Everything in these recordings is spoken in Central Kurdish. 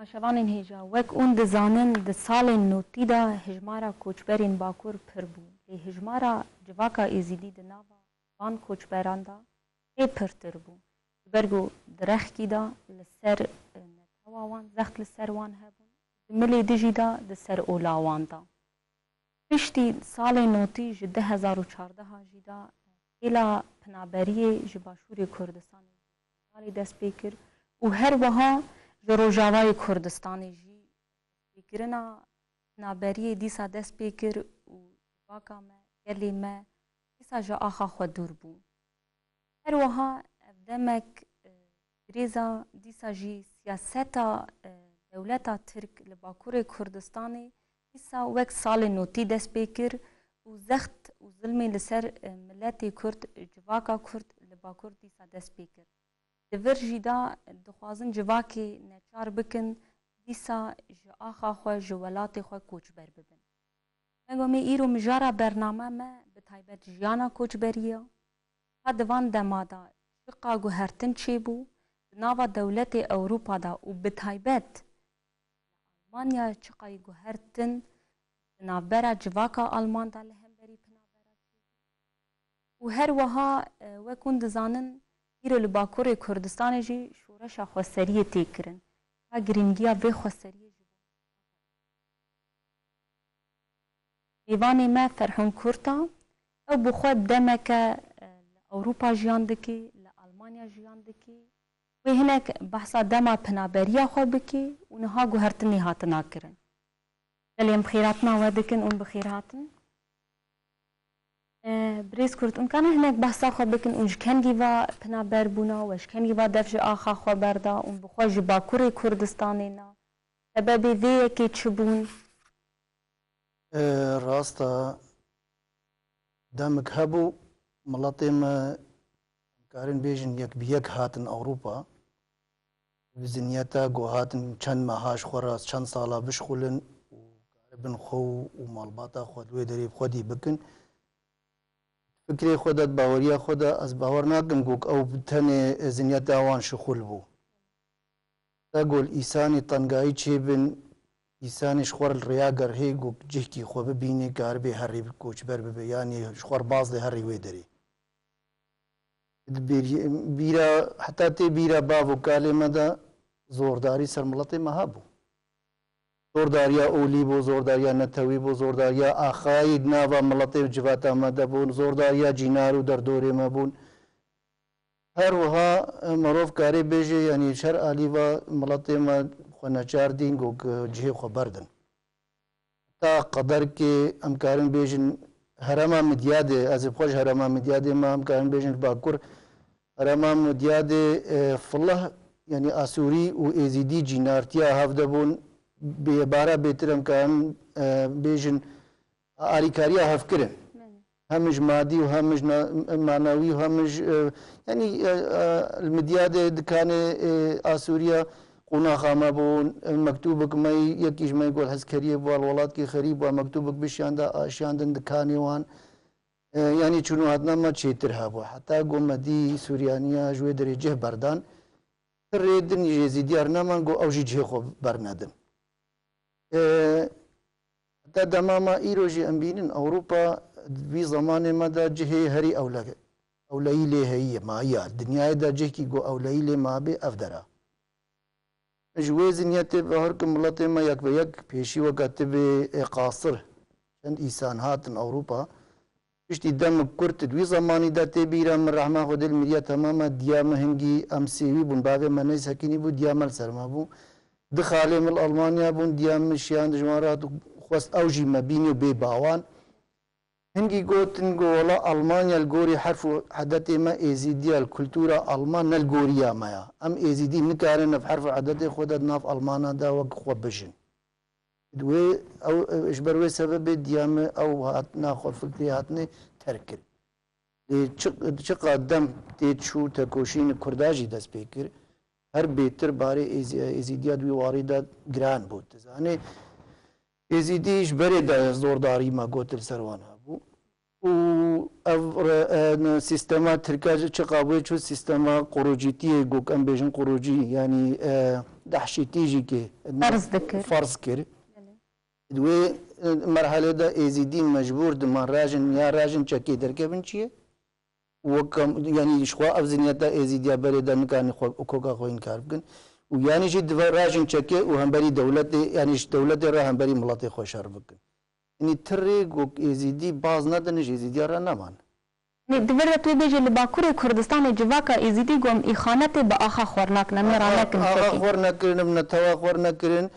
Paşevanên hêja wek ûn dizanin di salên notî de hejmara koçberên Bakur pir bû. Lê hejmara civaka êzîdî di nava van koçberan de tê pirtir bû. Ji ber ku direxkî de li ser netewa wan zext li ser wan hebûn. Di milê dijî de di ser ola wan de. Piştî salên notî ji 2014 jî de hêla pinaberiyê ji Başûrê Kurdistanê dest pê kir û her wiha ji Rojavayê Kurdistanê jî pêkirina pinaberiyê dîsa dest pê kir û civaka me, gelê me dîsa ji axa xwe dûr bû. Her wiha ev demek girêza dîsa jî siyaseta dewleta Tirk li Bakurê Kurdistanê dîsa wek salên notî dest pê kir û zext û zilmê li ser miletê Kurd, civaka Kurd li Bakur dîsa dest pê kir. Di vir jî de dixwazin civakê neçar bikin dîsa ji axa xwe ji welatê xwe koçber bibin. Megomê îro mijara bername me bi taybet jiyana koçberiya ha di van dema de şiqa guhertin çêbû di nava dewletê Ewropa da û bi taybet Almanya çiqayê guhertin di navbera civaka Alman da li hemberî pinabera û her wiha wek hûn dizanin îro li Bakurê Kurdistanê jî şoreşa xweseriyê tê kirin. Ha girîngiya vê xweseriyê ji mêvanê me Ferhûn Kurta ew bi xwe demeke li Ewropa jiyan dike, li Almanya jiyan dike wê hinek behsa dema pinaberiya xwe bike û niha guhertinê hatina kirin. Gelê em xêratina we dikin û bi xêr hatin. Birêz Kurd imkana hinek behsa xwe bikin û ji kengî ve pinaber bûna we ji kengî ve dev ji axa xwe berda û bi xwe ji Bakurê Kurdistanê ne sebebê vê yekê çi bûn? Rasta demek hebû miletê me karin bêjin yek bi yek hatin Ewropa bi zinyeta got hatin çend meha ji xwe re çend sala bişxulin û garibin xwe û malbata xwe li wê derê xwedî bikin. Fikrê xwe de baweriya xwe de ez bawer nakim ku ew tenê zinyeta wan şixul bû. Te gol îsanê tengayî çêbin îsanê ji xwe re rêya gerhê ku cihkî xwe bibînê garibê herî koçber bibe yanî ji xwe re baz lê herî wê derê. Bîra heta tê bîra bav û kalê me de zordarî ser miletê me hebû. Zordariya olî bû, zordariya netewî bû, zordariya axayî nava miletê civata me de bûn, zordariya cînar û derdorê me bûn. Her wiha mirov karê bêje yanî her alîva miletê me xwe neçar dîn ku cihê xwe berdin. Ta qederkê em karin bêjin herema Midyadê, ez ê xwe ji herema Midyadê me em karin bêjin li Bakur herema Midyadê filih yanî asûrî û êzîdî cînartiya hev de bûn bêbara bêtir em karin bêjin alîkariya hevkirin. Hem ji madî û hem ji manewî û hem ji yanî li Midyadê dikanê asûriya qonaxa me bûn mektûbek me yekî ji me gol hezkeriyê bû welatî xerîb bû mektûbek bişiyanda aşiyandin dikanê wan yanî çûnû hatina me çêtir hebû. Heta got me dî Sûriyaniya ji wê derê cih berdan rêdin êzîdiya rinaman got ew jî cihê xwe bernedin. Heta dema me îro jî em bînin Ewropa vî zamanê me de cihê herî ewleyî lê heye mayiya dinyayê de cihkî got ewleyî lê mabê ev dera. Ji wê zinyetê bawer kim miletê me yek ve yek pêşî weke tibê qasir çend îsan hatin Ewropa piştî demek Kurd di wî zamanî de tê bîra min rehma Xwedê li miriya temama diya me hingî em sêwî bûn bavê me neyz Sekînî bû diya me li ser me bû. Di xalê me li Almanya bûn diya min şiyan dijwar hat xwest ew jî me bînî û bê bawan. Hingî gotin got wela Almanya li gorî herf û hedetê me êzîdiya li kultûra Alman ne li goriya me ya. Em êzîdî nikarin ev herf û hedetê xwe de di nav Almana de wek xwe bijin. Wê ew ji ber wê sebebê diya me ew hatina xwe fikrê hatine terk kir. Lê çiqa dem tê çû tekoşînê Kurda jî dest pê kir her bêtir barê êzîdiya di wî warî de giran bû. Dizanî êzîdî ji berê de zordarî me got li ser wan hebû. و سیستما ترکاج چه قابل شو سیستما قروجیتی گوک ام بیشن قروجی یعنی دحشتی جی که فرض کرد دوی مرحله دا ازیدی مجبور دمان راجن یا راجن چکی درکبن چیه وكم يعني شخوا أفزنيتا إزيديا بريدا مكان كوكا خوين كاربكن ويعني جد راجن تشكي وهمبري دولتي يعني دولتي راه همبري ملاتي خوشار بكن يعني تريق وإزيدي باز ندنج إزيديا راه نمان دبرت توی بیجی لباکور کردستان جواکا إزيدي قوم إخانته بآخا خورناك نميرانك آخا خورناك نتوا خورناك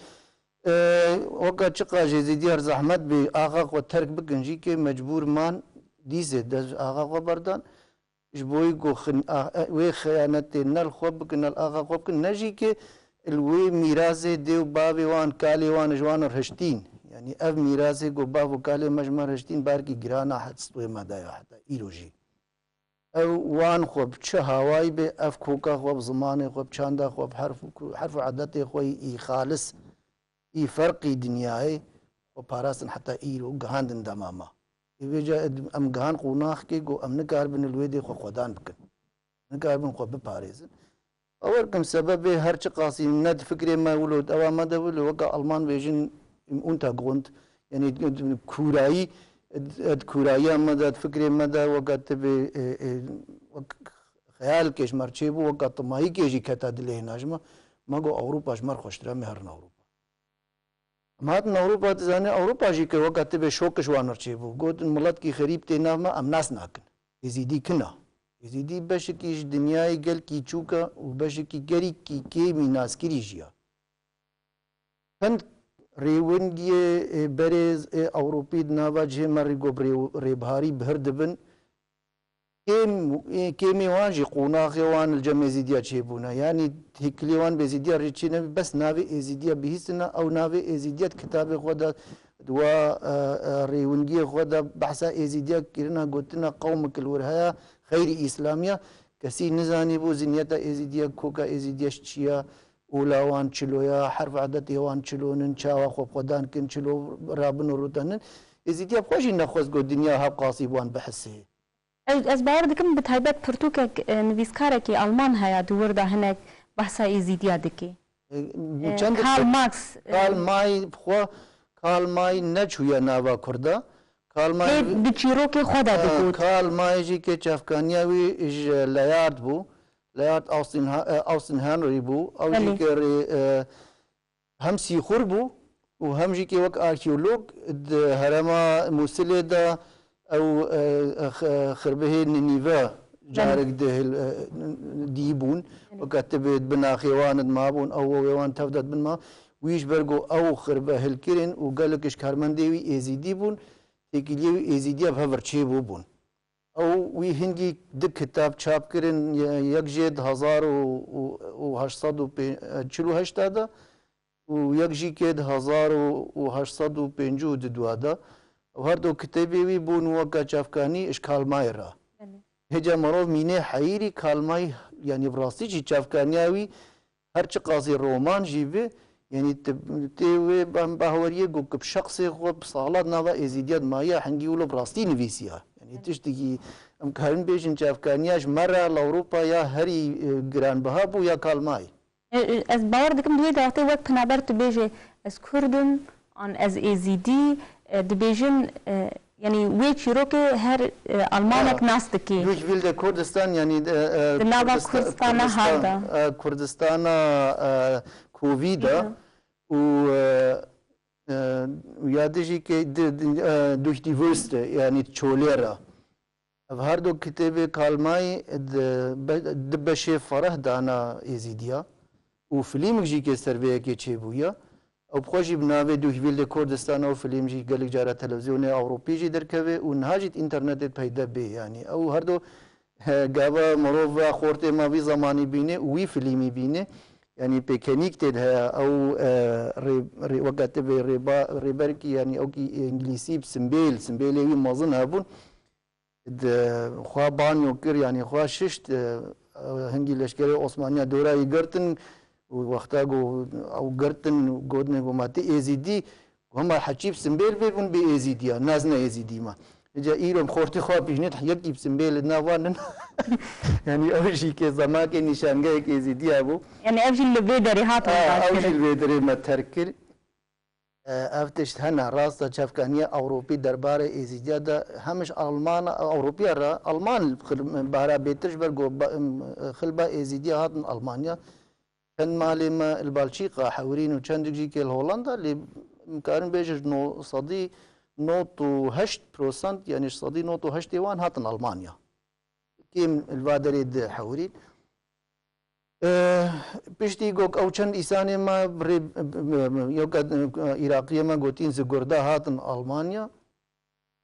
وكا تشقا إزيديا زحمت بي آخا خو ترك بكنجي كي مجبور مان ديزه دز آخا خو بردان جبوي جو وي خيانتي نال خوب كن الاغا خوب كن نجي كي الوي ميراثي ديو بابي وان كالي وان جوان رهشتين يعني اف ميراثي جو بابو كالي مجمع رهشتين باركي جرانا حد سوي ما دايو حتى ايروجي او وان خوب تش هواي بي اف كوكا خوب زماني خوب چاندا خوب حرف عدتي خوي اي خالص اي فرقي دنياي وباراسن حتى ايرو غاندن دماما يوجا ام غان قوناخ كي جو ام نكار بن الويدي خو خدان بكن نكار بن خو بباريس اول كم سبب هر چ قاسي ند فكري ما ولود او ما دول وقع المان فيجن انت قونت يعني كوراي كورايا مدد فكري مدى وقت ب خيال كيش مرچيبو وقت طماي كيجي كتا دله نجمه ما جو اوروبا شمر خوشترا مهر اوروبا مات اوروبا تزاني اوروبا جي كي وقت به شوكش وانرچيبو قلت الملت کی خريب تينا ما امناس ناكن يزيدي كنا يزيدي بشكيش دنياي قال كي چوكا وبشكي گري كي ميناس كريجيا كان ريونگي برز اوروبي ناوا جه مر گو ريبهاري بهردبن كيمي واجي قوناخي وان الجميزيديا تشيبونا يعني هيكلي وان بيزيديا ريتشينا بس نافي ازيديا بهيسنا او نافي ازيديا كتاب خدا دوا ريونجي خدا بحثا ازيديا كيرنا قلتنا قومك الورهايا خير اسلاميا كسي نزاني بو زنيتا ازيديا كوكا ازيديا شيا اولا وان چلويا حرف عدتي وان چلونن چاوا خوب خدان كن چلو رابن روتنن ازيديا خوشي نخوز قد دنيا هاب قاصي وان بحثي از باور دکم بتایبەت پرتوکێک نویسکارێکی ئەڵمان هەیە دووەردا هەنێک بەسا ئێزیدیا دەکێ کارل مارکس کارل مای نەچوویە ناوا کووردا بچیرۆکی خۆدا دەگوت کارل مایژی کە چافکانیاوی لەیارد بوو لەیارد ئاوستن هانری بوو ئەوژی کە هەم سیخور بوو و هەمژی کە وەک ئارکیۆلۆگ هەرەما مووسلێدا او خربه نينيفا جارك ده ديبون وكتبت بنا خيوان مابون او ويوان تفدت بن ما ويش برغو او خربه الكرين وقال لك اش كارمنديوي ايزيدي بون تيكليوي ايزيديا بهفر تشيبو بون او وي هندي دك كتاب چاپ كرين يكجيد 1848 ويكجي كيد 1850 ددوادا وهر دو كتابي وي بون وكا چافكاني اش كالمايرا هجا مروف ميني حيري كالماي يعني براسي جي چافكانياوي هر چه قاضي رومان جيبه يعني تيوي باهوريه جو بشخصي خو بصالات نافا ازيديات مايا حنجي ولو براستي نفيسيا يعني تشتكي امكان بيجن چافكانياش مرة لاوروبا يا هري جران بهابو يا كالماي از باور دكم دوي داوتي وقت نابرت بيجي از كردم عن از ازيدي دبيجن يعني ويش يروكي هر ألمانك ناس تكي ويش فيلد كردستان يعني نابا كردستان هذا كردستان كوفيدا و ويادجي كي دوش دي وست يعني تشوليرا هر دو كتابي كالماي دبشي فرح دانا ازيديا وفيلم جي كي سربيه كي تشيبويا او بخوشي بناوي دوش فيلد كردستان او فيلم جي قالك جارة تلفزيوني اوروبي جي دركوي ونهاجت انترنت بيدا بي يعني او هردو قابا مروفا خورتي ما في زماني بيني وي فيلمي بيني يعني بيكانيك تدها او وقت بي ريبركي يعني او كي انجليسي بسمبيل وي مازن هابون خوا بانيو كر يعني خوا ششت هنجي لشكري عثمانيا دورا يقرتن ووقتها او قرتن قودنا وماتي ايزيدي هم حجيب سمبيل بيبون بي ايزيديا نازنا ايزيدي ما جا ایرم خورتی خواب پیشنید یکی بسنبیل نوانن یعنی اوشی که زمان که نشانگاه که ازیدی ابو يعني افجي اللي بيدري هات اوشی الویدری ما ترکر افتشت هنا راستا چفکانیه اوروپی درباره ازیدیا دا همش آلمان اوروپی را آلمان بارا بیترش برگو خلبا ازیدیا هاتن آلمانیا كان مالي ما البلشيقة حورين وكان تجي كل هولندا اللي مكارن بيجر نو صدي نوتو هشت بروسنت يعني صدي نوتو هشت وان هاتن ألمانيا كيم الفادري د حورين بيشتي جوك أو كان إنسان ما يوكا عراقية ما قوتين زجوردا هاتن ألمانيا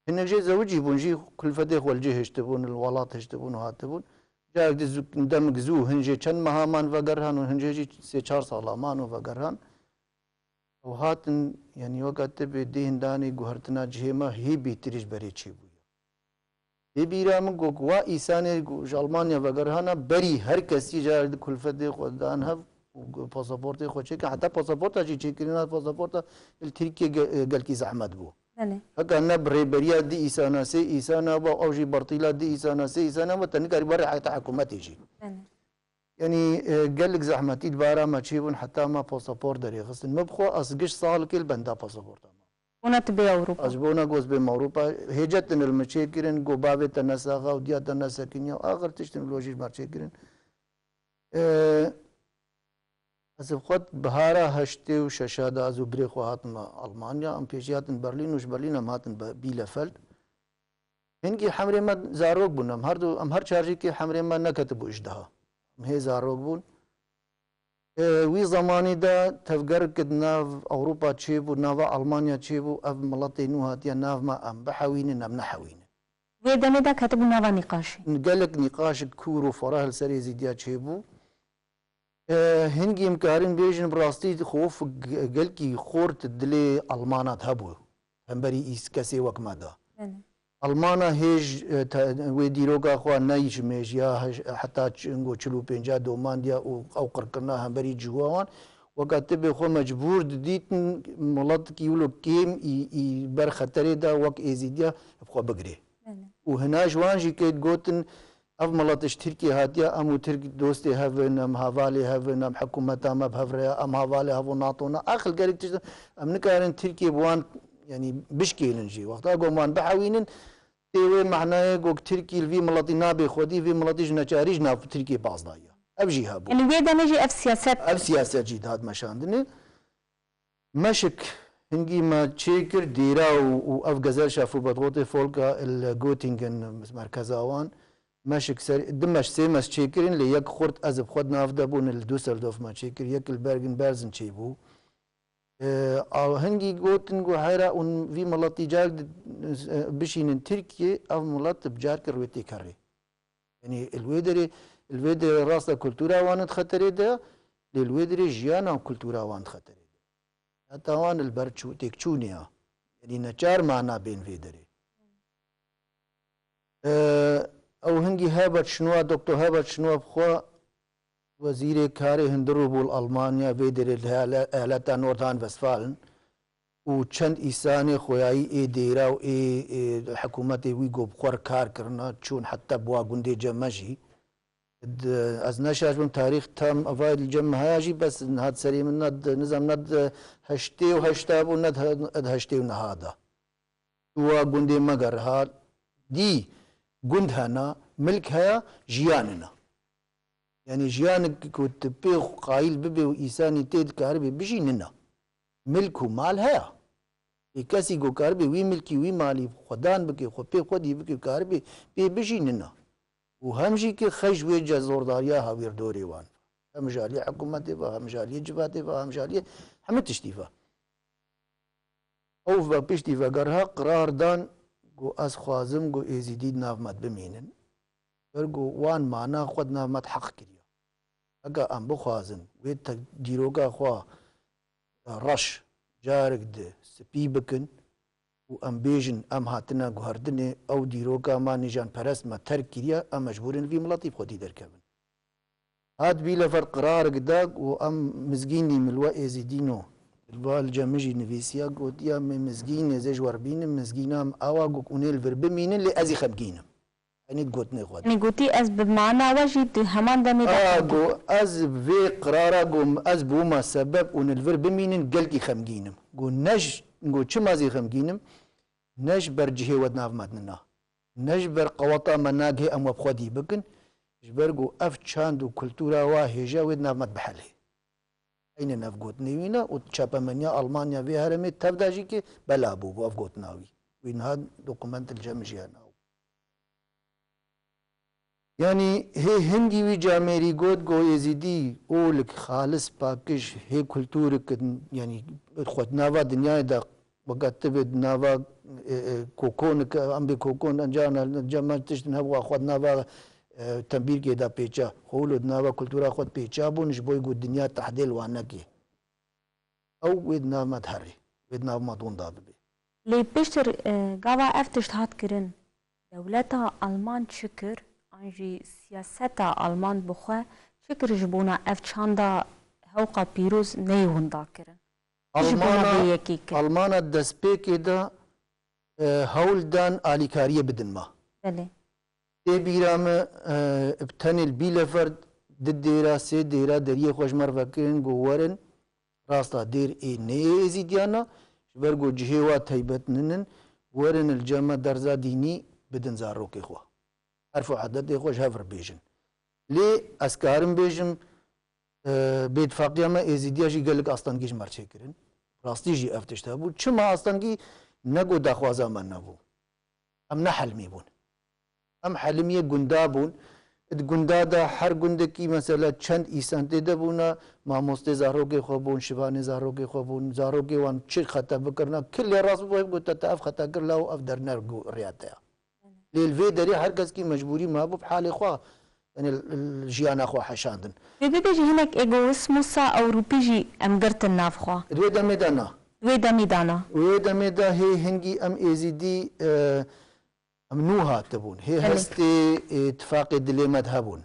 هن جي زوجي بونجي كل فتح والجي هشتبون الولات هشتبون وهاتبون جاك دم جزو هنجي چند مهامان وگرهان و هنجي 3-4 سالامان وگرهان و هاتن يعني وقت به دهن داني گوهرتنا جهما هي بيتريش بري چي بويا هي بيرا من گوك وا إيساني ألمانيا وگرهانا بري هر كسي جا كلفت خودان هف پاسپورت خود چه که حتی پاسپورت چی چی کردن پاسپورت الترکیه گلکی زحمت بو هکا نبره بریا دی ایسانا سه ایسانا با اوجی برطیلا دی ایسانا سه ایسانا و تنکاری بره حتی حکومتی جی یعنی گلک زحمتی بارا ما چیبون حتی ما پاسپورت داری خستن مبخوا ازگش سال کل بندا پاسپورت ونت بي اوروبا ازبونا گوز به اوروبا هجتن المچیکرن گو باب تنساغا و دیا تنسکنیا آخر تشتن لوجیش مرچیکرن از خود بهارا هشته و ششاده از بری خواهاتن آلمانیا ام پیشیاتن برلین وش برلین ام هاتن بیلفلد هنگی حمره ما زاروگ بون ام هر چارجی که حمره ما نکتبو اجدها ام هی زاروگ بون وی زمانی دا تفگر کد ناف اوروبا چی بو ناف آلمانیا چی بو اف ملطی نو هاتیا ناف ما ام بحوینن ام نحوینن وی دمه دا کتبو ناوا نقاشی نقلك نقاش كور وفراه السري زيديا تشيبو هنجي مكارن بيجن براستي خوف قلكي خورت دلي المانات هبو همبري ايس كسي وك مادا المانا هيج ويديروغا خوا نايش ميجيا حتى نقول تشلو بينجا دومانديا او قرقنا همبري جوان وقت بخو مجبور ديتن ملط كيولو كيم بر خطري دا وك ايزيديا بخو بقري وهنا جوانجي كيت قوتن اف ملطش تركي هاتيا امو تركي دوستي هافن ام هافالي هافن ام حكومتا ما بهفريا ام هافالي هافو ناطونا اخر قالك تشت ام نكارن تركي بوان يعني بشكيلنجي وقتا قومان بحاوينن تيوي معناه قوك تركي الفي ملطي نابي خودي في ملطيش نچاريش ناف تركي باز دايا ابجي هابو يعني ويدا نجي اف سياسات جيد هاد مشاندني مشك هنجي ما تشيكر ديرا واف غزال شافوا بضغوطي فولكا الجوتينغن مركز اوان ماشك سر دمش سيمس تشيكرين اللي يك خورت ازب خد نافدا بون الدوسلدورف ما تشيكر يك البرجن بارزن تشيبو هنجي جوتن جو حيرا ان في ملطي جاك بشين تركيا او ملط بجارك رويتي كاري يعني الويدري راسا كولتورا وانت خطري ده للويدري جيانا كولتورا وانت خطري حتى وان البرتشو تكچونيا يعني نچار معنا بين فيدري او هنگی هابت شنوا دكتور هابت شنوا بخوا وزير كاري هندرو بول ألمانيا بيدر الهالتا نورثان فسفالن و چند إيساني خوياي اي ديرا و اي حكومتي ويقو بخور كار کرنا چون حتى بوا گندي جمجي از نشاش من تاريخ تام افايد الجمع هاجي بس هاد سري من ند نظام ند هشتي و هشتاب و ند هشتي و نهادا بوا گندي مگر هاد دي گند هنا ملك هيا جياننا يعني جيانك كنت بيخ قايل ببي وإيساني تيد كاربي بجيننا ملك ومال هيا كاسي جو كاربي وي ملكي وي مالي خدان بكي خو بي خدي بكي كاربي بي بجيننا وهمجي كي خش ويجا زورداريا هاوير دوري وان هم جالي حكومتي هم جالي جباتي هم جالي حمد تشتيفا او بيشتيفا قرها قرار دان گو از خوازم گو ایزیدید نافمت بمینن برگو وان معنا خود نافمت حق کریا اگا ام بخوازن وید دیروگا خوا رش جارک ده سپی بکن و ام بیجن ام هاتنا گوهردنه او دیروگا ما نجان پرست ما ترک کریا ام مجبورن وی ملطیب خودی درکبن هاد بیلا فر قرار قداق و ام مزگینی ملوه ایزیدینو الجمجي نفيسيا قلت يا مزجين زي جواربين مزجينا أوا قونيل فربمين اللي أزي خمجينم يعني قلت نخوات يعني قلتي از بمعنى وجد همان دمي قو از في قرارا قوم از بوما سبب ون الفربمين قلقي خمجينم قو نج قو شما زي خمجينم نج برجه ودناف مدننا نج بر قوطا مناجه أم وبخدي بكن جبرقو أف شاندو كلتورا واهجا ودناف مد بحله این نفگوت نیوینا و چاپمنیا آلمانیا وی هرمی تفدا جی که بلا بو بو افگوت ناوی و اینها دوکومنت الجمجیه ناو يعني هي هندي وي جاميري جود جو يزيدي اولك خالص باكش هي كولتورك يعني خد نافا دنيا دا وقت تبد نافا كوكون ام بكوكون انجانا جما تشتنها واخد نافا تنبير كده بيتشا خولو نافا كولتورا خد بيتشا بونش بوي جو الدنيا تحديل وانكي او ودنا ما تهري ودنا ما دون دابي لي بيشتر قاوا افتشت هات كرن دولتا المان شكر انجي سياستا المان بخوا شكر جبونا اف چاندا هوقا بيروز نيوندا كرن المانا دسبي كده هول دان آليكارية بدن ما بله تي بيرام ابتن البيلة فرد ديرا سي ديرا دريه خوش مرفكرن قوارن راستا دير اي نيزي ديانا شبرقو جهيوا تايبت ننن ورن الجامعة درزا ديني بدن زاروكي خوا عرفو عدد خوش هفر بيجن لي اسكارم بيجم باتفاقية ما ازيديا جي قالك اصلا جيش مرشي كرن راستي جي افتشتا بو چما اصلا جي نقو داخوازا من نبو ام نحلمي بون ام حلمية قندابون گندادا هر گندکی مثلا چند ایسانته دبونا ماموسته زاروگی خوبون شبانه زاروگی خوبون زاروگی وان چی خطا بکرنا کل راس بو گفت تا اف خطا کر لاو اف درنر گو ریاته لیل وی دری هر کس کی مجبوری ما بو بحال خوا يعني الجيانا خو حشاندن بيجي هناك ايغوسموس اوروبي جي ام قرت النافخوا دويدا ميدانا ويدا ميدا هي هنجي ام ايزيدي ممنوعة تبون هي هستي اتفاق دلي مذهبون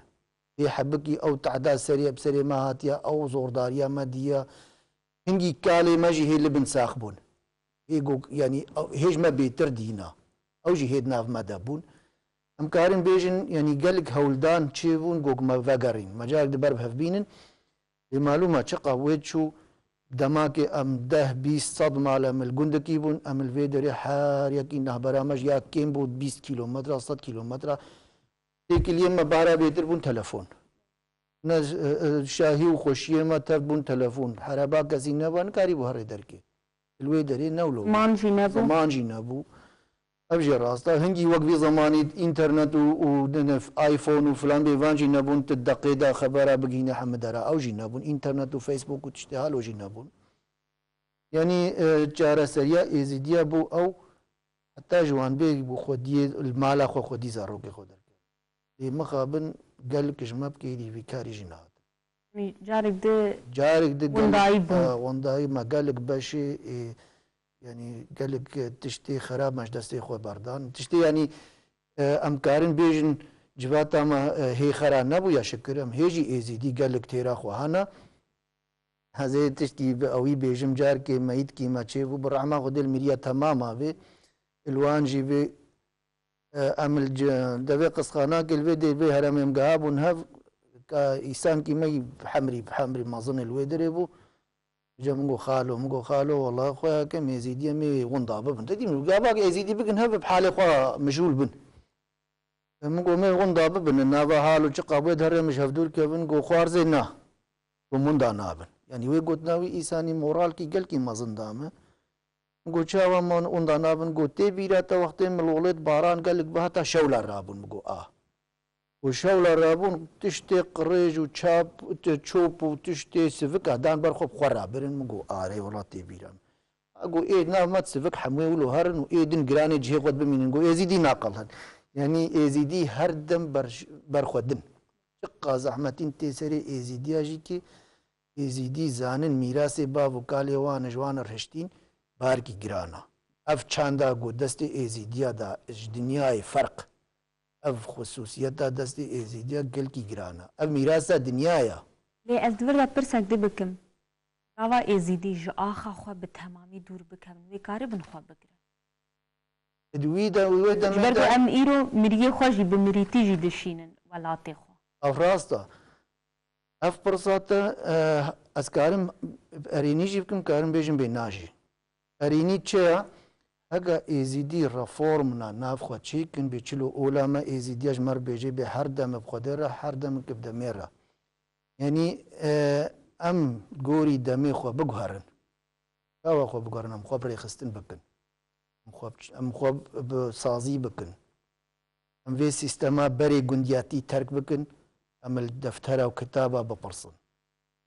هي حبكي او تعداد سريع بسريع ماهاتيا او زورداريا مادية هنجي كالي ماجي هي اللي بنساخبون هي يعني هيج ما بيتر دينا او جي هيدنا في مدابون ام كارن بيجن يعني قالك هولدان تشيفون جوج ما فاقرين مجال دبر بهفبينن المعلومة شقا ويتشو دماكي ام ده 20 صدمة على الجندكي بون ام الفيدري حار يكينه برامج يا كيم بود 20 كيلومتر 100 كيلومتر تيك اليوم بارا بيتر بون تلفون ناس شاهي وخوشيه ما تبون تلفون حربا كزينه وان كاري بهر دركي الويدري نولو مانجي نبو ابجي راستا هنجي وقفي زماني انترنت ونف ايفون وفلان بيفانجي نبون تدقيدا خبرها بقينا حمدرا او جي نبون انترنت وفيسبوك وتشتغل وجي نبون يعني جارة سريع ازيديا بو او حتى جوان بي بو خودي المالا خو خودي زاروكي خودر دي مخابن قال لك جماب كيدي في كاري جنات جارك ده ونداي ما قال لك باشي يعني قال لك تشتي خراب مش دستي خو بردان تشتي يعني امكارن بيجن جواتا ما هي خرا نبو يا شكرم هيجي ازيدي قال لك تيرا خو هنا هذا تشتي اوي بيجم جار كي ميت كي ما تشيفو برحمه خد المريا تماما في الوانجي في عمل دبي قسخانا كل فيدي في هرم مقاب ونهف كإنسان كي مي بحمري ما ظن الويدريبو جا مقو خالو والله خويا كم يزيدي مي غنضا ببن تدي من جابك يزيدي بكن هف بحالي خوا مجهول بن مقو مي غنضا ببن النافا حالو شقا بيد هرم مش هفدول كيفن قو خوار زينا ومندا نابن يعني وي قلت ناوي إنساني مورال كي قل كي ما ظن دامه مقو شاوا من وندا نابن قو تي بيراتا وقتين من الولد باران قال لك بهاتا شولا رابن مقو وشولا رابون تشتي قريج وشاب تشوب وتشتي سفك هدان برخب خرا برن مقو آري والله تيبيران اقو ايه ما تسفك حموي ولو هرن وايه دين جراني جهي قد بمين نقو ايزيدي ناقل هن يعني ايزيدي هردم برخودن شقا زحمتين تيسري ايزيدي اجيكي ايزيدي زانن ميراسي باب وكالي وان جوان رهشتين باركي جرانا اف چاندا قو دستي ايزيديا دا اج دنياي فرق اف خصوصيتا دستي ازيديا قل كي جرانا اف ميراثا دنيايا لي ازدور دا برسك دي بكم Gava êzîdî ji axa xwe bi temamî dûr bikin wê karibin xwe bigirin. Wî de wê Ji demê ber ku de em îro miriyê xwe jî bi mirîtî jî dişînin welatê xwe. ev rast e. Ev pirsa te ez karim erênî jî bikim karim bêjim bê najî. Erênî çi ye? Hega êzîdî reformna nav xwe çêkin bê çilo ola me êzîdiya ji me re bêje bê her demê bi Xwedê re her demeke bi demê re. Yani em gorî demê xwe biguherin. Çawa xwe biguherin em xwe bi rêxistin bikin. Em xwe bi sazî bikin. Em vê sîstema berê gundiyatî terk bikin. Em li deftera û kitaba bipirsin.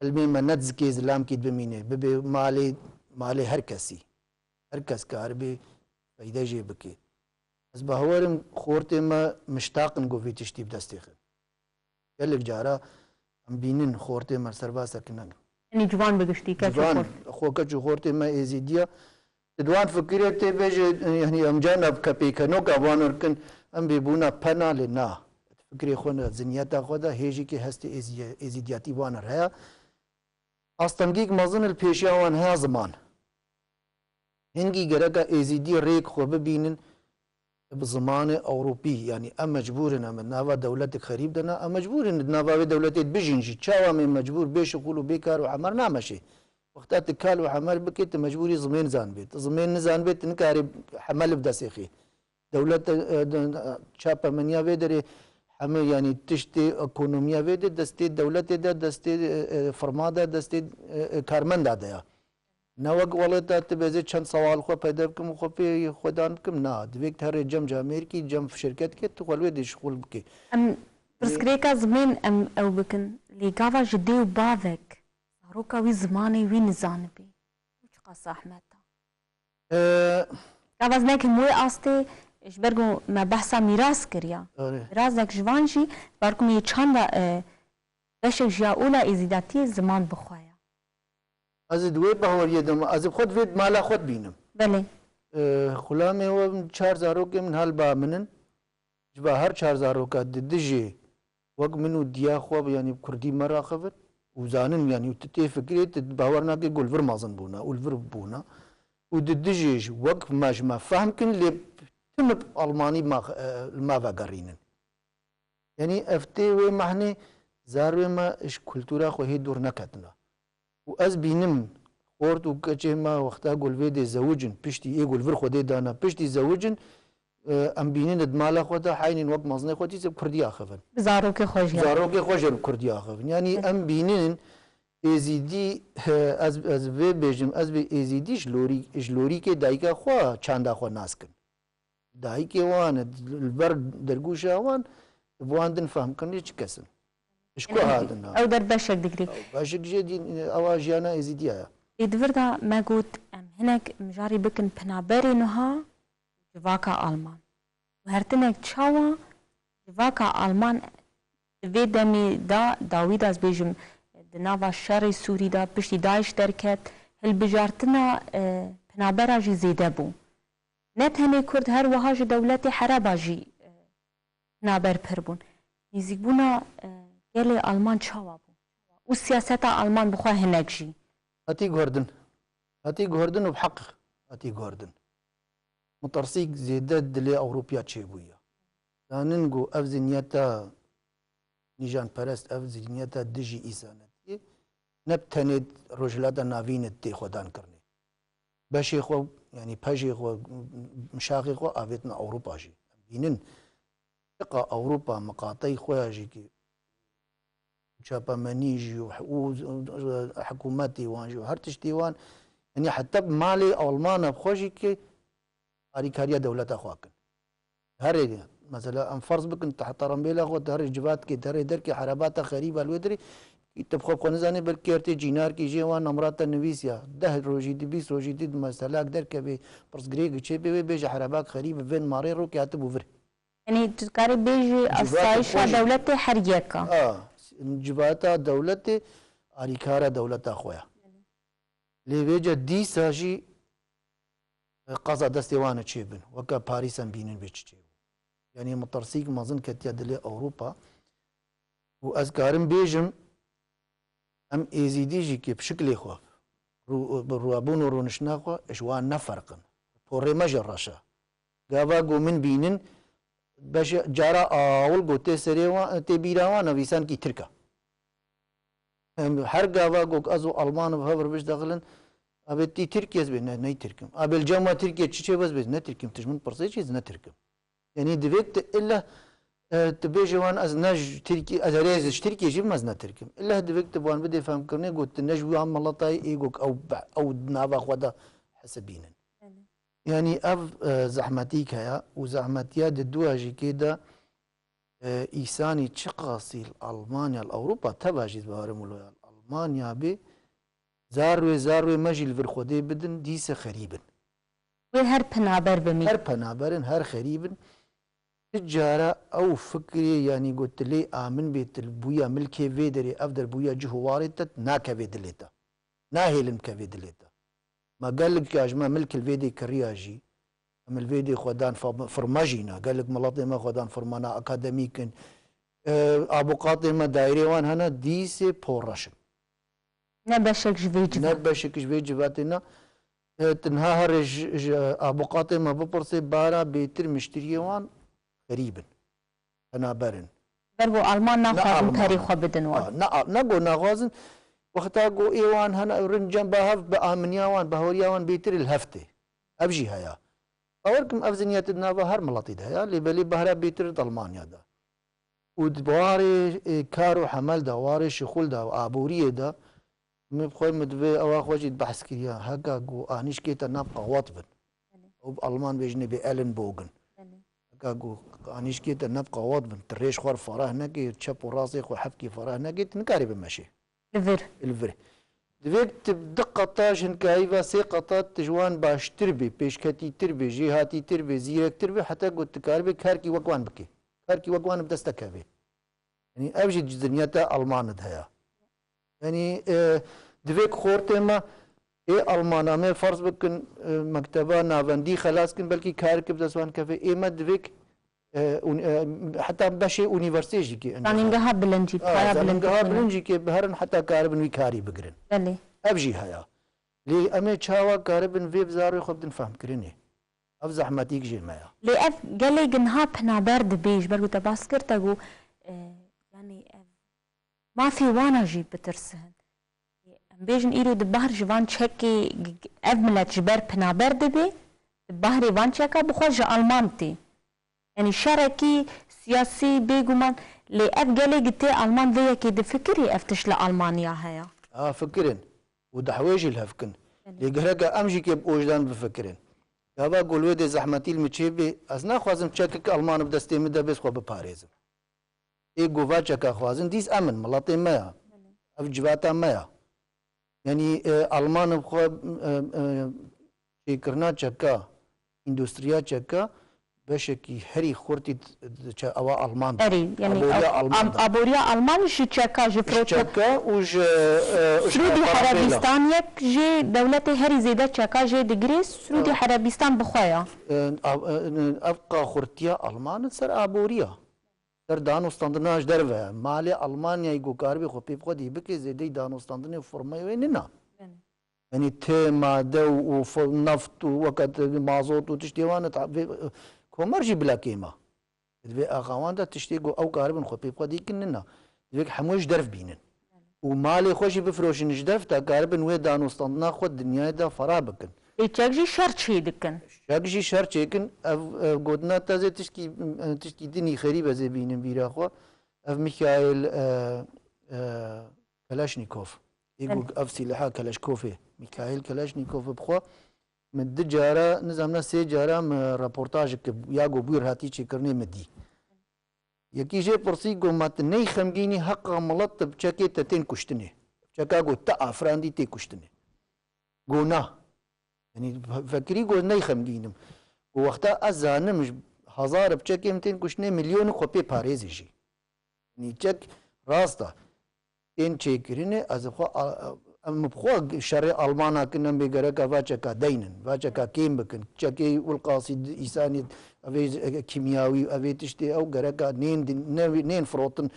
Ilmê me ne zikê zilamkî bimîne bibe malê her kesî. Her kes karibê feyde jê bike. Ez bawerim xortê me miştaqin got vê tiştî bi destê xin. Gelek cara em bînin xortê me serbasekî negin. Yanî civan bigiştî keç û Civan xort. xwe keç û xortê me êzîdiya di diwan fikirê tê bêje yani em cana kepêkenoka wan irkin em bêbûna pena lê na. Fikirê xwe ne zinyeta xwe de hêjîkê hestê êzîdiyatî wan ir heye. Astengîk mezin li pêşiya wan heye ziman. Hingî gereka êzîdî rêk xwe bibînin bi zimanê Ewropî yani em mecbûrin em nava dewletê xerîb dina em mecbûrin di nava wê dewletê bijîn jî çawa me mecbûr bê şixûl û bêkar û hemer nameşê. Wexta tu kal û hemer bikê tu mecbûrî zimên zanbê. Tu zimên nizanbê tu nikarî hemel bi destê xî. Dewlet çapemeniya vê derê hemê yanî tiştê ekonomiya vê de destê dewletê de destê firma de destê karmenda de ya. Ne wek welêta tu bêzê çend sewal xwe peyda bikim û xwe pê xwedan bikim na divê herê cem ji Amêrikî cem şirketkê tu xwelwê dê şixûl bikê. Em pirsgirêka zimên em ew bikin lê gava ji dê û bavek zaroka wî zimanê wî nizanibê. Çi qas zehmet e. Gava zinekin wê astê ji ber ku me behsa mîras kiriya. Mirazek ji wan jî ber ku me çanda beşek ji ya ola êzîdatiyê ziman bixweya. Ez ê divê baweriyê de ez ê xwe divê mala xwe bînim. Belê. Xulamê we çar zarokê min helba minin ji ba her çar zaroka di dijî wek min û diya xwe yanî Kurdî me raxivin û zanin yanî tu tê fikirê tu bawer nakî gulvir mezin bûna ûlvir bûna û di dijî jî wek me ji me fehm kin lê tim Almanî ma vegerînin. Yani ev tê wê mehnê zarê me ji kultûra xwe hê dûr neketina. û ez bînim xort û keçê me wexta gulvê dê zewicin piştî ê gulvir Xwedê dana piştî zewicin em bînin di mala xwe de heynên wek mezinê xwe dîse Kurdiya xivin. Zarokê xwe jî. Zarokê xwe jî Kurdiya xivin. Yani em bînin êzîdî ez vê bêjim ez vê êzîdî ji lorîkê dayîka xwe çanda xwe naskin. Dayîkê wan li ber dergûşa wan bi wan din fehmkin çi kesin. Şku hadin Ew derbeşek digirî. Başik jê ewa jiyana êzîdiya ye. Lê divir da me got em hinek mijarî bikin pinaberê niha ji vaka Alman. Hertinek çawa ji vaka Alman di vê demê da dawî da ez bêjim di nava şerê Sûrî da piştî Daeş derket hilbijartina pinabera jî zêde bû. Ne tenê Kurd her wiha ji dewletê hereba jî pinaber pir bûn. Nîzîkbûna gelê Alman çawa bû û siyaseta Alman bixwe hinek jî. Hatî guherdin. Hatî guherdin û bi heq hatî guherdin. Mutarsîk zêde dilê Ewropya çêbûye. Zanin got ev zinyeta nîjanperest ev zinyeta dijî îsanetiyê ne bi tenê rojhilata navînê tê xwedan kirinê. Beşê xwe yanî pejê xwe mişaxê xwe avêtina Ewropa jî. Bînin tiqa Ewropa miqateyî xwe ya jî ki çapamenî jî û hikûmetê wan jî her tiştê wan yanî heta malê Almana xwe jî ki alîkariya dewleta xwe kin. Herê mesela em ferz bikin tu heterembêla xwe tu herê civatkê tu herê derkê herebata xerîba li wê derê tu bi xwe nizanî belkê her tê cînarkî jê wan nemrata nivîs ya 10 rojî di 20 rojî dî meselak derkevê pirsgirêk çêpê wê bêje herebak xerîb vên marê rokê hatibû vir. Yani tu dikarî bêjî asayişa dewletê her yeka. Civata dewletê alîkara dewleta xwe ye. Lê vêce dîsa jî qeza destê wan e çêbin weka Parîsan bînin vê çi çêbû. Yani mutarsîk mezin ketiya dilê Ewropa û ez karim bêjim em êzîdî jî kê bi şiklê xwe روابون و رونشناخوا اشوان نفرقن پوری مجرشا گاوا گو من بینن باش جارا اول گو تی بیراوان نویسان کی ترکا هر گاوا گو ازو المان و هفر بش داخلن ابي تي تركيا زبي نه تركم ابي الجامعه تركيا تشي بس نه تركم تجمن برسي چيز نه تركم يعني دفيت الا تبيجوان از نج تركي از ريز تركيا جيب مز نه تركم الا دفيت تبوان بدي فهم كرني قلت نجوي عم الله طاي ايغوك او نافا خدا حسبين يعني اف زحمتيك هيا وزحمتيا الدواجي كده ايساني تشقاسي المانيا الاوروبا تباجي بارمولو المانيا بي زاروي مجل في الخدي بدن ديس خريبن هر پنابر بمي هر پنابرن هر خريبن تجارة او فكري يعني قلت لي آمن بيت البويا ملكي فيدري افدر بويا جهوارتت ناكا فيدليتا ناهيلن كفيدليتا ما قال لك يا جماعة ملك الفيدي كرياجي ام الفيدي خدان فرماجينا قال لك ملاطي ما خدان فرمانا اكاديميكن ابو قاطي ما دايري وان هنا ديسي بورشن نبشك جواتنا تنها هرج ابو قاطم ابو برسي بارا بيتر مشتريوان قريبا انا برن برغو المان ناخذ تاريخ بدن نقو ناغازن وقتا قو ايوان هنا رنجان باهف بامنياوان بهورياوان بيتر الهفته ابجي هيا اوركم افزنيات النافا هر ملاطي هيا اللي بلي بهرا بيتر المانيا دا ودواري كارو حمل دواري شخول دا ابوريه دا مبخوي مدبي او اخوجي بحث كيا هكا جو انيش كيتا نبقى واطبن وبالمان بيجني بألن بوغن هكا جو انيش كيتا نبقى واطبن تريش خور فراه نكي تشابو راسي خو حفكي فراه نكي تنكاري بمشي الفر دفيك تبدقة طاج هنكايفا سي قطات تجوان باش تربي بيشكتي تربي جهاتي تربي زيرك تربي حتى قلت تكاربي كاركي وقوان بكي كاركي وقوان بدستكابي يعني ابجي جزنياتا الماند هيا يعني دفيك خورتما اي المانا ما فرض بكن مكتبه نافندي خلاص كن بلكي كاركب دسوان كافي اي ما دفيك حتى بشي يونيفرسيتي كي يعني نجها بلنجي بلنجي كي بهرن حتى كاربن ويكاري بقرن ابجي هيا لي امي تشاوا كاربن في بزارو خبدن فهم كرني اف زحمتيك جي مايا لي اف قالي جنها بنا برد بيج برغو تباسكر تاغو يعني ما في وانا جي بترسهن بيجن ايرو دبهر جوان تشكي افملت جبر بنا برد بي دبهري وان تشكا بخوج المانتي يعني شركي سياسي بيجومان لي اف قالي قتي المان ذي كي دفكري افتش لالمانيا هيا فكرن ودحويج الهفكن لي قهرقا امجي كي بوجدان بفكرن هذا قول ودي زحمتي المتشيبي ازنا خوازم تشكك المان بدستي مدى بس خو بباريزم اي قوفاتشكا خوازن ديس امن ملاطي مايا اف جباتا مايا يعني المان بخو شكرنا تشكا اندستريا تشكا بشكي هري خورتي اوا المان هري يعني ابوريا المان شي تشكا جفروت تشكا وج سعودي عربستان يك جي دولتي هري زيدا تشكا جي دغريس سعودي عربستان بخويا ابقى خورتيا المان سر ابوريا در دانوستاندناش درفه مالي المانيا يقو كاربي خو بيب خدي بكي زيدي دانوستاندني فرماي ويننا يعني تي ماده ونفط ووقت مازوت وتشتيوان كومرجي بلا كيما دفي اخوان دا تشتيقو او كاربن خو بيب خدي كننا دفيك حموش درف بينن ومالي خوشي بفروشن جدف تا كاربن وي دانوستاندنا خو الدنيا دا فرابكن تشجي شرط دكن شاكجي شرط شيكن قدنا تازي تشكي دني خريبة زي بينن بيراخوا اف ميخائيل كلاشنيكوف يقول اف سلاحا كلاشكوفي ميخائيل كلاشنيكوف بخوا من دجارة نزامنا سي جارة رابورتاج ياغو بير هاتي چكرني مدي يكي جي برسي قو مات ني خمگيني حقا ملط بچاكي تتين كشتني چاكا قو تا افراندي تي كشتني قونا يعني فكري قول نيخم جينم ووقتها أزانم هزار بچك 200 كشني مليون خوبي باريزي جي يعني چك راستا تين چيكريني از خو مبخو شرع ألمانا كنن بيغرقا فاچكا دينن فاچكا كيم بكن چكي والقاصد إساني أفي كيمياوي أفي تشتي أو غرقا نين فروتن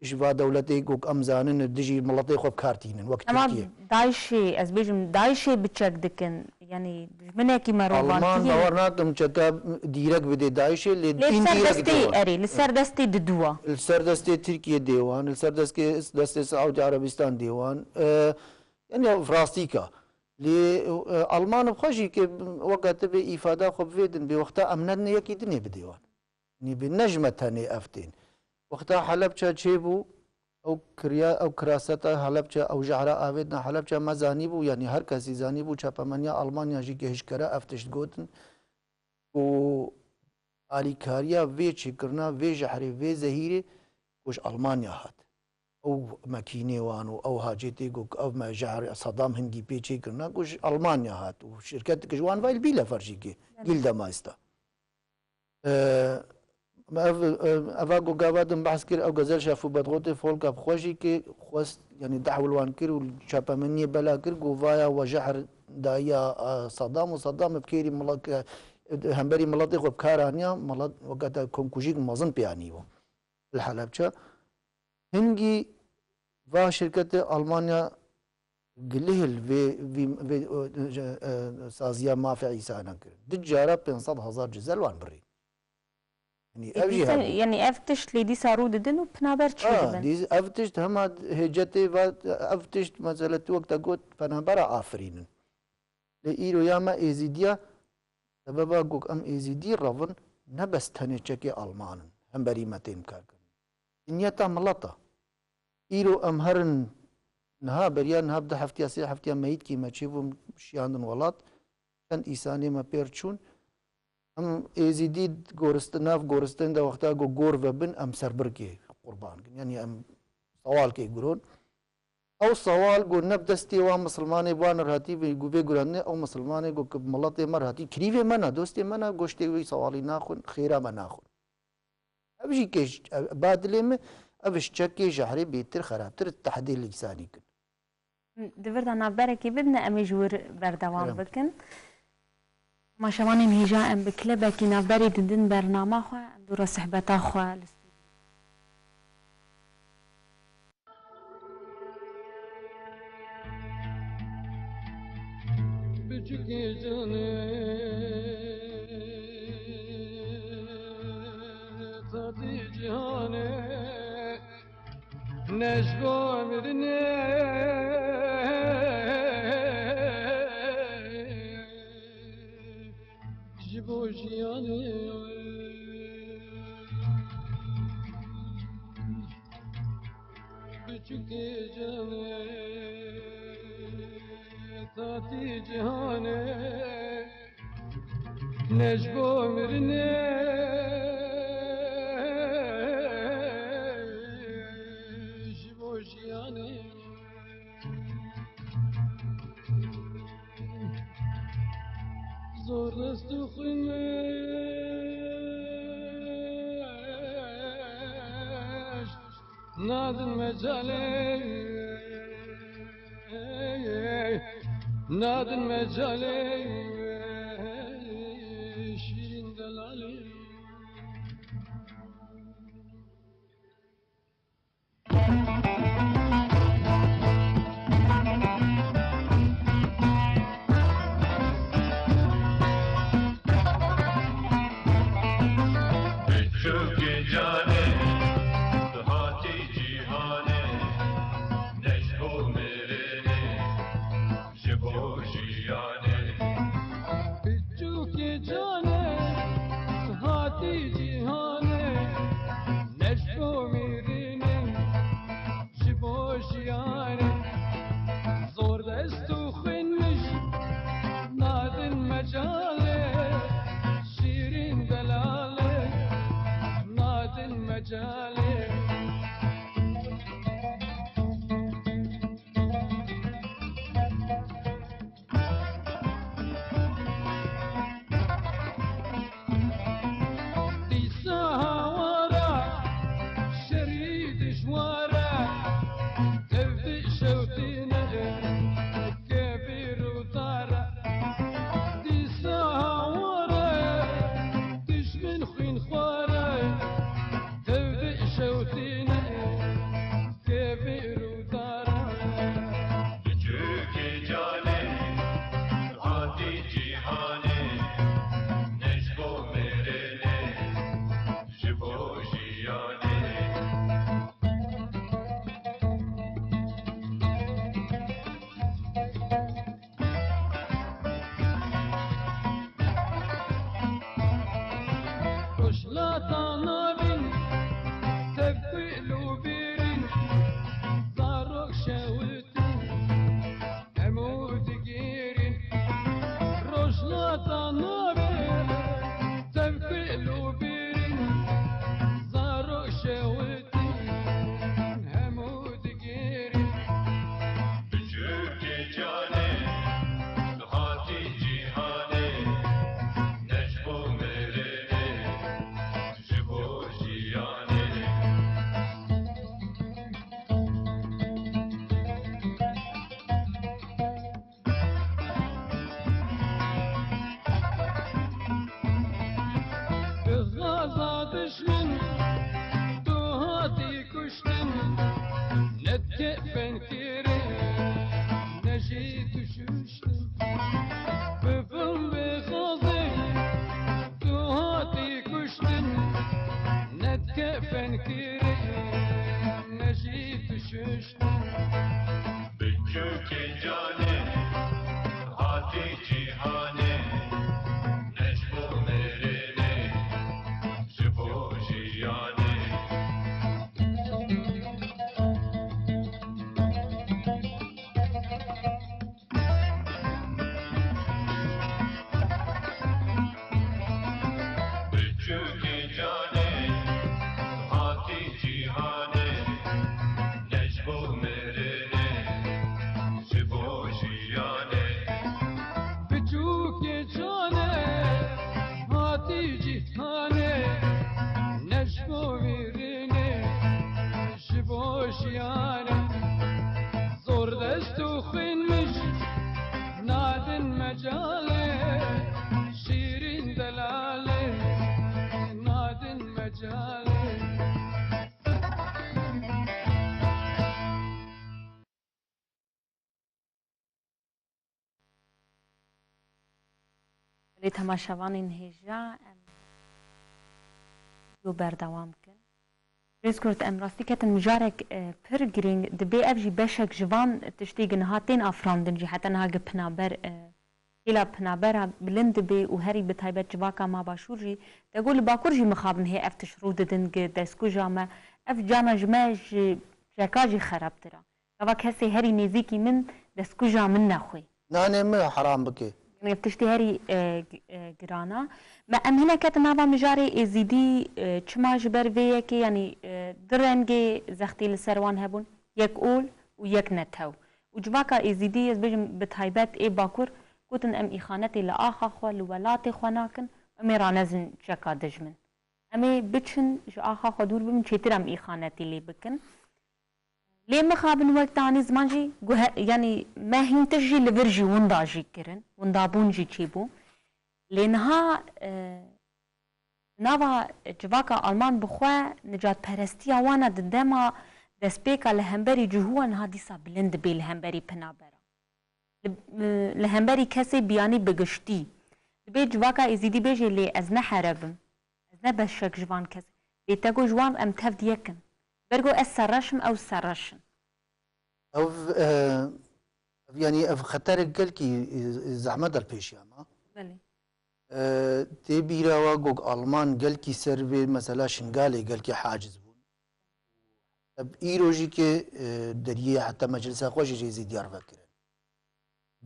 شفا دولتي كوك أمزانن دجي ملطي خوب كارتينن وقت اما تركيا دايشي از بيجم دايشي بتشك دكن يعني منكي ألمان مروفانتي باورناكم شكا ديرك بدي داعش اللي إن لسر ديرك دستي ديوان اري لسر دستي ددوا السردستي تركيا ديوان السردستي سعودي عربستان ديوان يعني فراستيكا لألمان بخشي كي وقت بإفادة خب فيدن بوقتها أمنن يكي دنيا بديوان يعني بالنجمة تاني أفتين وقتها حلبشة تشيبو او کریا او کراستا حلبچه او جعرا آویدنا حلبچه ما زانیبو یعنی هر کسی زانیبو چاپمانیا آلمانیا جی که هشکره افتشت گوتن و آلیکاریا وی چکرنا وی جحری وی زهیری وش آلمانیا هات او ماکینه وانو او حاجتی گوک او ما جعر صدام هنگی پیچی کرنا وش آلمانیا هات و شرکت کجوان وایل بیلا فرجی که گیلدا مایستا افاقو قابادن بحث كير او غزال شافو بدغوتي فولكا بخوشي كي خوست يعني دعوة الوان كير والشابا مني بلا كير قوفايا وجحر دايا صدام وصدام بكيري ملاك همبري ملاطي خو بكارانيا ملاط وقتا كونكوجيك مازن بيانيو الحلبشة هنجي فا شركة ألمانيا قليل في سازيا ما في عيسى نكر دجارة 500,000 جزال وان بري يعني افتش لدي صاروا ددن وبنابرت دي افتشت هم هجتي افتشت مثلا وقت قلت فنابرا آفرين لإيرو ياما إيزيديا سببا قوك أم إيزيدي رفن نبس تنشكي ألمان هم بريمتين كاركن إنيتا ملطة إيرو أم هرن نها بريان نها بدا حفتيا سي حفتيا ميت كي ما تشيفو شياندن ولات كان إيساني ما بيرتشون ام ازيديد غورستناف غورستن دا وقتا غور وبن ام سربركي قربان يعني ام سوال كي يقولون او سوال قول نبدستي وا مسلماني بوان رهاتي في غوبي غراني او مسلماني غو ملاتي مرهاتي كريفي منا دوستي منا غوشتي وي سوالي ناخن خيرا ما ناخن ابجي كيش بادلم ابش تشكي جحري بيتر خرابتر التحدي اللساني كن دفردا نابركي بدنا امجور بردوام بكن ما شوانين هجا ام بكلبك نافبري ددن برنامه خو اندور صحبتا خو بچکی جانه تاتی جهانه نشگو میرنه جبوشیانه بچکی جانه تاتی جهانه نشگو میرنه جبوشیانه زور دست و خنش نادن مجاله نادن مجاله شیرین دلاله لی تماشاوانین هیجا یو بردوام کن ریز کرد ام راستی کتن مجارک پر گرینگ دبی افجی بشک جوان تشتیگن هاتین افراندن جی حتی نها گپنابر إلى بنابرة بلند بي وهري بتايبت جواكا ما باشورجي تقول باكورجي مخابن هي افتش روددنج دسكو جاما اف جاما جماج جاكاجي خراب ترى كواك هسي هري نيزيكي من دسكو جا من نخوي ناني ما حرام بكي يعني بتشتي هري جرانا ما ام هنا كتنابا مجاري ازيدي چما جبر فيكي يعني درنجي زختي لسروان هبون يك اول ويك نتو وجواكا ازيدي يزبجم بتايبت اي باكور كوتن ام إخانتي لآخا خوا لولاتي خواناكن امي رانزن جاكا دجمن امي بچن جو آخا خوا دور بمن چيتر ام إخانتي لي بكن لي مخابن وقتاني زمان جي يعني ما هنتجي لبرجي وندا جي كرن وندابون جي چيبو لينها ناوا جواكا ألمان بخوا نجات پرستيا وانا ددما دسبيكا لهمبري جهوان هاديسا بلند بي لهمبري پنابرا لهمبري كسي بياني بگشتي بي جواكا ازيدي بيجي لي از نحربم از نبشك جوان كسي بيتاقو جوان ام تفد يكن برقو از سرشم او سرشن او يعني اف خطر قلكي زعما در پیشیاما بله تي بيراوا گوگ آلمان قلكي سربي مثلا شنغالي قلكي حاجز بون اب ايروجي كي دريه حتى مجلسا خوشي جيزي ديار فكر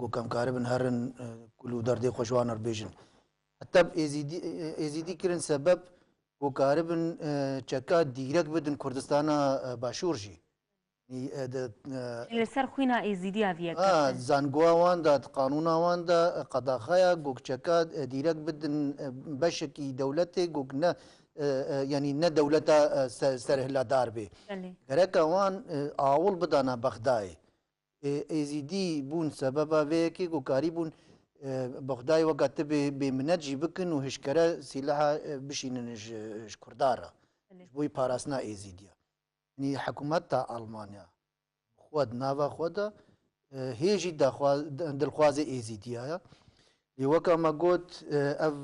گو کم کاربن هرن کلو دردی خوشوان بیجن حتی ازیدی کرن سبب گو کاربن چکا دیرک بدن کردستان باشور جی لسر خوینا ازیدی آویه زانگوا وان دا قانون وان دا قضاخایا گو چکا دیرک بدن بشکی دولت گو نه يعني نه دولتا سرهلا دار بي غرقا وان اول بدانا بغداي ازيدي بون سببا ويكي وكاري بون بغداي وقت بمنجي بكن وهشكرا سلاحا بشيننج كردارا بوي باراسنا ازيديا يعني حكومات تا المانيا خود نافا خودا هيجي دلخوازي ازيديا لوكا ما قلت اف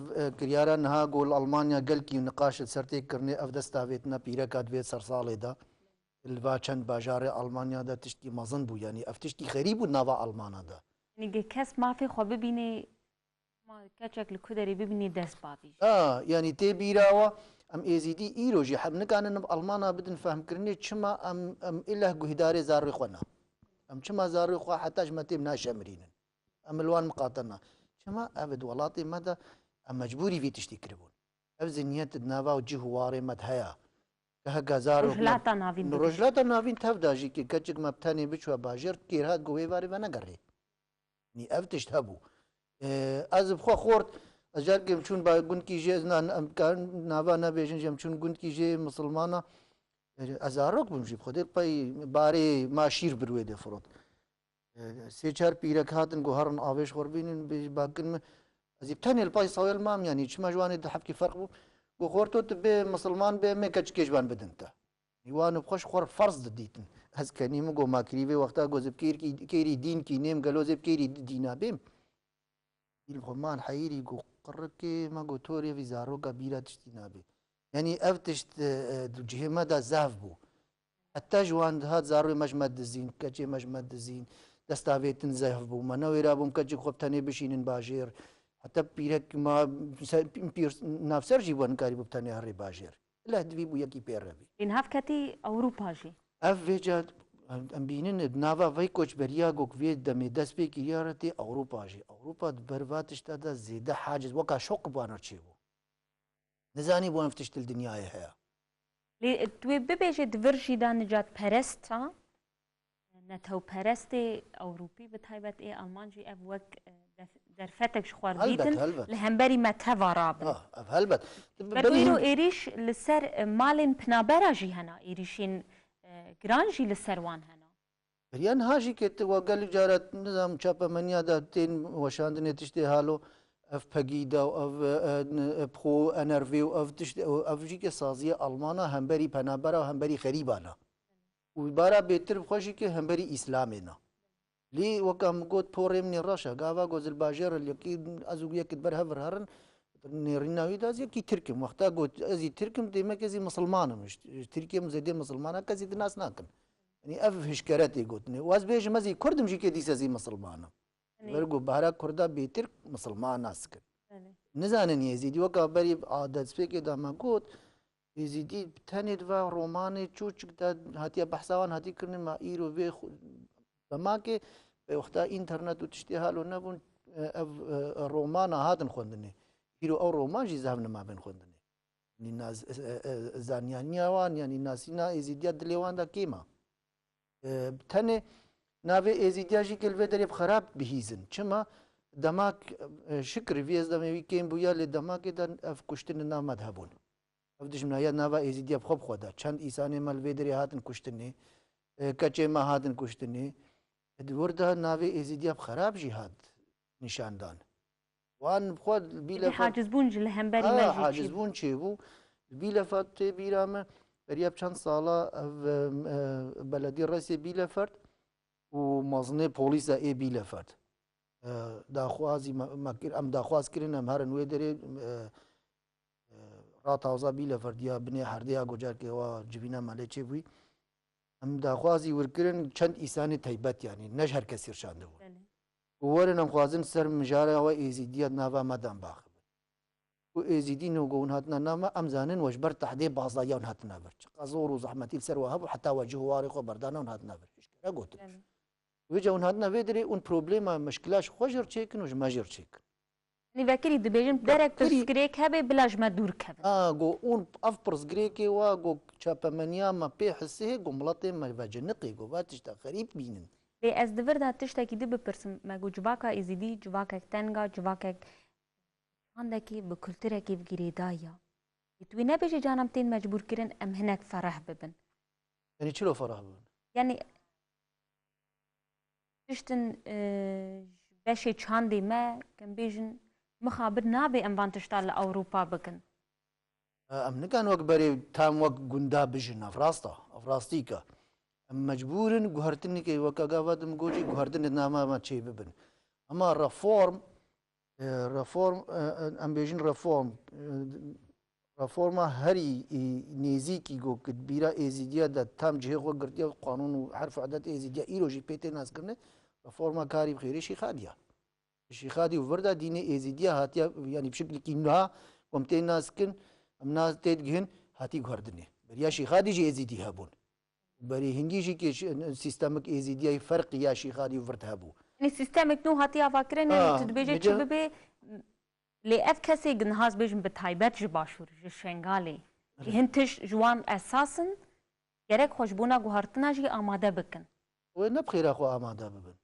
كريارا نها قول المانيا قلكي نقاش سرتي كرني اف دستاويتنا بيركا دويت سرسالي دا الوا چند باجار المانيا دا تشتي مزن بو يعني اف تشتي غريب نافا المانا دا يعني كاس ما في خو ببيني ما كاتشك لكودري ببيني دس بابي يعني تي بيراوا ام ازيدي ايروجي حب كان المانا بدن فهم كرني چما ام اله گهداري زار خونا ام چما زار خو حتى جمتي بناش امرين ام الوان مقاطنا شما ابد ولاتي مدى مجبوري في تشتي كربون افزنيت نافا وجه واري مدهيا كه غزار رجلاتا نافين تفداجي كي كچك مبتاني بچوا باجر كيرات گوي واري وانا غري ني افتش تابو از بخو خورت اجر كم چون با گون کی جزنا امكان نافا نبيجن جم چون گون کی جي مسلمانا ازاروك بمشي خدي باي باري ما شير برويده فرود سه چار پیرک هاتن گوهرن آوش خوربینن باکن ازیب تاني الباي صويل مام يعني چما جواني ده حبكي فرق بو گوخورتو تبي مسلمان به مه کچ کجوان بدنتا يوان بخوش خور فرض ديتن از كنيم گو ماكريوي وقتا گوزب كيري دين كي نيم گلوزب كيري دينا بيم الخمان حيري گو قركي ما گو توري في زارو كبيره تشتينا بي يعني افتشت جهما دا زاف بو حتى جوان هات زارو مجمد الزين كجي مجمد الزين دستاويتن زاف بو منوي رابم كجي خبتاني بشينن باجير حتى بيرك ما بير نفسر جيبون كاري بتاني هري باجير لا دبي بو يكي بيربي ان هفكتي اوروبا جي اف وجد ام بينن نافا في كوتش بريا گوك في دمي دس بي كيارتي اوروبا جي اوروبا برفاتش تدا زيده حاجز وكا شوق بانر تشيبو نزاني بو نفتشت الدنيا هي لي توي ببيجي دفرجي دا نجات بارستا نتو بارستي اوروبي بتايبت اي المانجي اف وك درفتك شخوار ديتن لهمبري ما تفاراب هلبت بدويرو ايريش لسر مالين بنابرا جي هنا ايريشين جرانجي لسروان هنا بريان هاجي كت وقال جارت نظام چاپا منيا دا تين وشاندني تشتي حالو اف بگيدا اف بخو انرفي اف تشتي اف جي كسازيه المانا همبري بنابرا همبري غريبانا وبارا بيتر بخوشي كي همبري اسلامنا لي وكم قلت بوري من الرشا قاوا جوز الباجر اللي كي ازوجيا كتبر هفر هرن نيرناوي داز يكي تركم وقتها قلت ازي تركم ديما كزي مسلمانه مش تركيا مزيدي مسلمانه كزي الناس ناكن يعني اف هشكراتي قلتني واز بيج مزي كردم جي كدي زي مسلمانه ورقو بهرا كردا بيترك مسلمان ناسكن نزانن يزيدي وكا بري عادت سبيكي دا ما قلت يزيدي تاني دفا روماني تشوچك دا هاتيا بحثوان هاتي كرني ما ايرو بي فماكي وقتها انترنت وتشتهالو نبون رومانا هاتن خوندني ايرو او رومان جي زهبنا ما بين خوندني يعني ناس زانيانيا وان يعني ناسينا يزيديا دليوان دا كيما تاني ناوي ازيديا جي كلفه دريب خراب بهيزن چما دماغ شكر فيز دمي كيم بويا لدماغ دا اف كشتن نا مذهبون افدش من هيا ناوا ازيديا بخوب خدا چند انسان مال ويدري هاتن كشتني كچه ما هاتن كشتني وردا ناوي ازيديا بخراب جهاد نشاندان وان خود بيلا حاجز بون جل هم بري ما حاجز بون چيبو بيلا فات بيرام برياب چند سالا بلدي رئيس بيلا فرد ومازنه بوليسا اي بيلا فرد داخوازي ماكير ام داخواز كرين ام هرن ويدري راتاوزا بيلا فرد يا بني حرديا گوجار كي وا جبينا مالي چيبوي ام داخوازي وركرن چند انسان تيبت يعني نج هر كسير شانده ورن ام خوازن سر مجاره و ايزيديا نافا مدام باخ و ايزيدي نو گون هاتنا ناما ام زانن وجبر تحدي بازايا هاتنا بر قزور وزحمتي سر وهب حتى وجه وارق وبردانا هاتنا بر اشكرا قلت وجا هاتنا ويدري اون بروبليما مشكلاش خوجر تشيكن وج ماجر تشيك ني فاكري دبيجم درك تسكريك هبه بلاش ما دور كبن جو اون افبرس غريكي وا جو تشابمانيا ما بيحسه جو ملطي ما فاجنقي جو باتش غريب بينن بي از دفر دا تشتكي دي بپرسم مگو جواكا ازيدي جواكا تنگا جواكا عندكي بكلترة كيف جريدايا يتوي نبيجي جانم تين مجبور كرن ام هناك فرح ببن يعني شلو فرح ببن يعني تشتن باشي چاندي ما كان بيجن مخابر نابي ام وان تشتال لأوروبا بكن ام نكان وقت بري تام وقت قندا بجن افراستيكا مجبورن گوهرتنی که وکا گاوادم گوجی گوهرتن نامه ما چی ببن اما رفورم ام بیجن رفورم هری نیزی کی گو کد بیرا ایزیدیا دا تام جه خو گرتیا قانون و حرف عدد ایزیدیا ایرو جی پیته ناس کرنه رفورم کاری بخیره شیخادی وردا دین ایزیدیا هاتیا یعنی بشکل کی نه قمت ناس کن ام ناس تید گهن هاتی گوهردنه بریا شیخادی جی ایزیدی هبون بري هنجيجي كي سيستمك ايزيديا فرق يا شيخادي وفرتهبو يعني سيستمك نو هاتي افاكرين يعني تدبيجي تشببي لي اف كسي جنهاز بيجن بتايبات جباشور جشنغالي هنتش جوان اساسا gerek خوشبونا گوهرتنا جي آماده بكن ونبخير اخو آماده ببن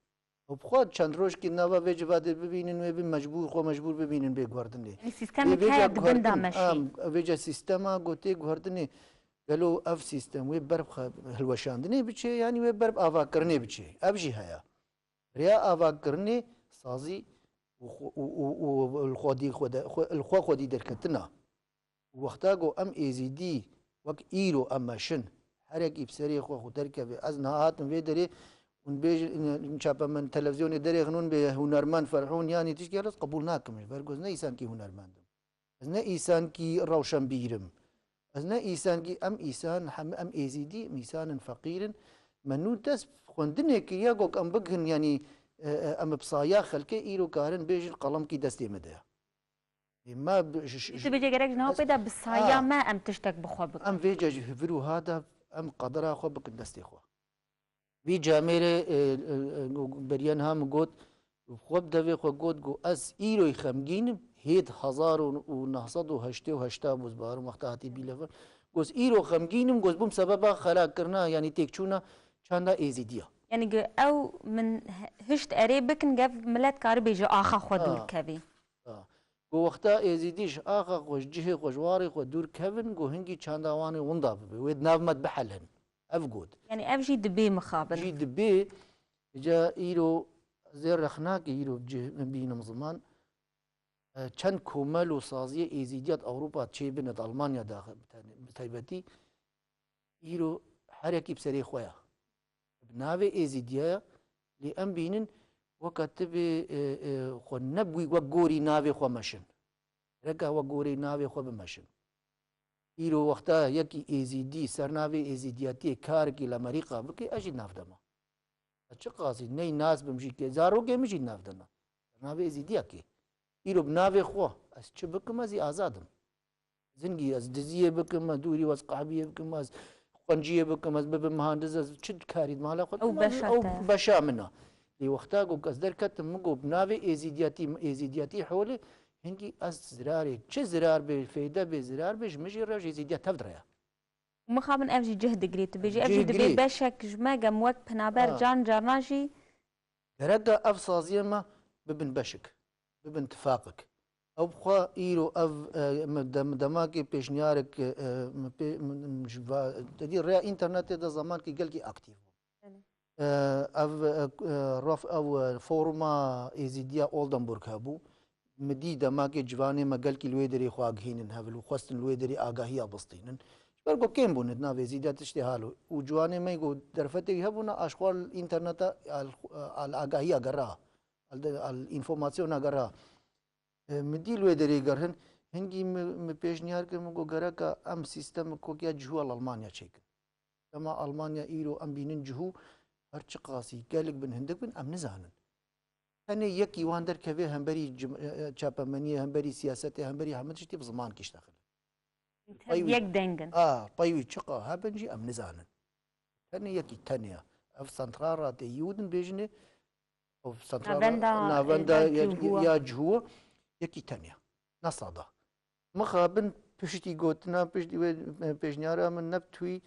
وبخواد چند روش كي نوا ويج بعد ببينن وي مجبور ببينن بي گوهرتن يعني سيستم كاي دبن دا ماشي ويجا سيستما گوتي گوهرتن قالوا اف سيستم وي برب هلوشاندني بچي يعني وي برب افاكرني بچي ابجي هيا ريا افاكرني صازي والخودي خودي دركتنا وقتاغو ام ايزيدي وك ايرو اماشن حركي بسري خو تركب ازنهات ويدري ونبيج نشابا من تلفزيون دري غنون بهنرمان فرحون يعني تيجي قبولناكم فرقوز نيسان كي هنرمان ازنا ايسان كي روشن بيرم ازنا ايسان كي ام ايسان ام ايزيدي ايسان فقير منو دس خوندني كي ياغوك ام بكن يعني ام بصايا خلكي ايرو كارن بيج القلم كي دستي مده ما بيجي غيرك نو بدا بصايا ما ام تشتك بخوبك ام فيجا فيرو هذا ام قدره خوبك دستي خو في جاميري بريان هم قوت خوب دوي خو قوت جو اس ايرو خمگين هيد 1988 بوز بارو مختاتي بيلفر گوز ايرو خمگينم گوز بوم سببا خلا کرنا يعني تيكچونا چاندا ايزيديا يعني او من هشت اريبكن جاف ملات كاربي جو اخا خدور كبي گو وقتا ايزيديش اخا خوش جهه خوشواري خو دور كيفن گو هنگي چاندا واني وندا ويد نافمت بحلن افقود يعني افجي دبي مخابر جي دبي جا ايرو زير رخناك ايرو بينم زمان چند كومل وصازية ايزيديات اوروبا تشي بنت المانيا داخل بتايبتي ايرو حركي بسري خويا بناوي ايزيديا لێ ئەم بینن وەکە تبێ خۆ نەبووی وەک گۆری ناوێ خۆ مەشن ڕێگا وە گۆری ناوێ خۆ بمەشن ئیرۆ وەختا یەکی ئێزیدی سەرناوێ ئێزیدیەتی کارێکی لە مەریقا بکەی ئەژی نافدەما چ قازی نەی ناز بمژی کێ زارۆگێ مژی نافدەما ناوێ ئێزیدیەکێ ئیرۆ بناوێ خۆ ئەس چ بکەم ئەزی ئازادم زنگی ئەس دزیە بکەمە دووری وەز قابیە بکەم ئەس قەنجیە بکەم ئەس ببم مهندز ئەس چ کاریت ماڵە خۆ ئەو بەشا منە لێ وەختا گۆ کەس دەرکەتم مگۆ بناوێ ئێزیدیەتی حۆلێ هەنگی ئەس زرارێ چ زرار بێ فەیدە بێ زرار بێژ مژی ڕێژ ئێزیدیە تەفدڕەیە مخابن ئەڤژی جه دەگرێت بێژی ئەڤژی دەبێ بەشێک ژمەگەم وەک پنابەر جان جارناژی گەرەکە ئەف سازیەمە ببن بەشک ببن تفاقک ئەو بخوا ئیرۆ ئەv دەماکێ پێشنیارێک دەدی ڕێ ئینتەرنێتێدا زەمانکی گەلکی ئاکتیڤ ئەv ڕۆف ئەو فۆرما ئێزیدیا ئۆڵدەمبورگ هەبوو مدی دەماکێ جوانێ مەگەلکی لێ دەری خواگهینن هەبل و خواستن لێ دەری ئاگاهیا بستینن بەرگۆ کێم بوونت ناوێ زیدە تشتی هاالو و جوانێ مەیگۆ دەرفەتێکی هەبوونا ئاشخوال ئینتەرنێتە ئاگاهیا گەڕا ئینفۆماسیۆ ناگەڕا مدی لێ دەری گەڕهن هەنگی پێشنیارکردم گۆ گەرەکە ئەم سیستەمە کۆکیا جووە لە ئەڵمانیا چێکن ئەمە ئەڵمانیا ئیرۆ ئەم بینن جوو هەرچ قاسی گەلک بن هەندێک بن ئەم نزانن هەنێ یەکی وان دەرکەوێ هەمبەری چاپەمەنیە هەمبەری سیاسەتی هەمبەری هەمە شتی زمان کیشتەخل یەک دەنگن پەیوی چقا هەبنجی ئەم نزانن هەنێ یەکی تەنەیە ئەف سنترا ڕاتێ یودن بێژنێ ناوەندا یا جووە یەکی تەنیا نەسەدا مخابن پشتی گوتنا پشتی پێشنیارە من نەبتووی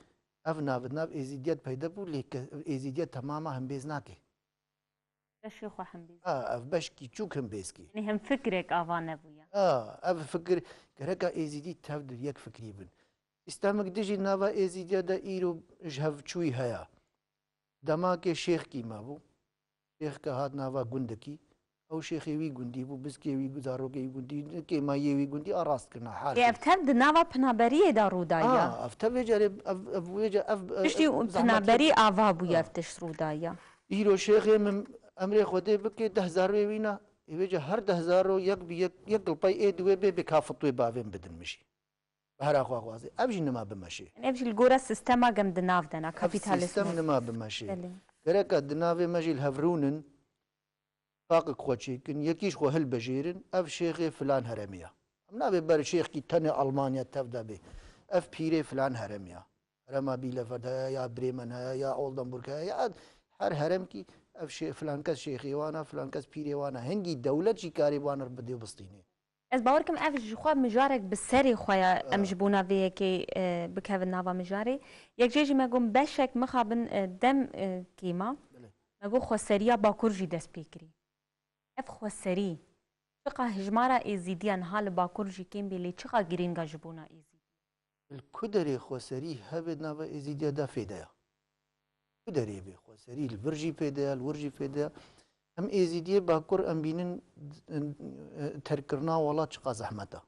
ئەف ناوت ناو ئێزیدیەت پەیدا بوو لێ ئێزیدیەت تەمامە هەمبێز ناکێ ئەف بەشکی چووک هەمبێزکی هەم فکرێک ئاوا نەبووە ئەف فکر گەرەکە ئێزیدی تەفد یەک فکری بن ئیسلامک دژی ناوە ئێزیدیەدا ئیر و ژهەڤچووی هەیە دەماکێ شێخکی مابوو شێخکە هات ناوە گوندەکی ئەو شێخێوی گوندی بوو بزکێوی گوزارۆگەی گوندی کێمایەوی گوندی ئاڕاستکردنا ئەفتەر دناوە پنابەریەدا ڕوودایە ئەفتە وێجارێ پشتی پنابەری ئاوا بووە ئەفتش ڕوودایە ئیرۆ شێخێ من ئەمرێ خۆدێ بکێ 10,000 وێوینە ئێوێجە هەر 10,000 یەک دڵپای ئێ دوێ بێ بێ کافڵتوێ باوێن بدن مشی هەراخواخوازێ ئەبژی نما بمەشێ ئەڤژی گۆرە سیستەما گەم دناو دەنا کاپیتالیستم نما بمەشێ گەرەکە دناوێ مەژیل هەڤروونن فاقک خۆچیکن یەکیش خۆ هەل بەژێرن ئەف شێخێ فلان هەرەمیە ئەم نابێ بەر شێخکی تەنێ ئەڵمانیا تەفدا بێ ئەف پیرێ فلان هەرەمیە هەرەما بیلەفەرد هەیە یا برێمەن هەیە یا ئۆڵدەمبورگ هەیە یا هەر هەرەمکی ئەف فلان کەس شێخێوانە فلان کەس پیرێوانە هەنگی دەولەتی کاریوانە بدێ بستینێ ئەس باوەڕکەم ئەڤژی خوا مژارێک بسەری خۆیە ئەمژ بوونا vêyekê bikevin nava mijarê yekjê jî me got beşek mixabin dem kîma me got xweseriya bakur jî dest pê kirî ev xweserî çiqa hejmara êzîdiyan ha li bakur jî kêm bê lê çiqa girînga ji bûna êzîdî ku derê xweserî hebe nava êzîdiya da fêdeya ku derê bê xweserî li vir jî fêdeya li wir jî fêdeya em êzîdiyê bakur em bînin terkirina welat çiqa zehmet e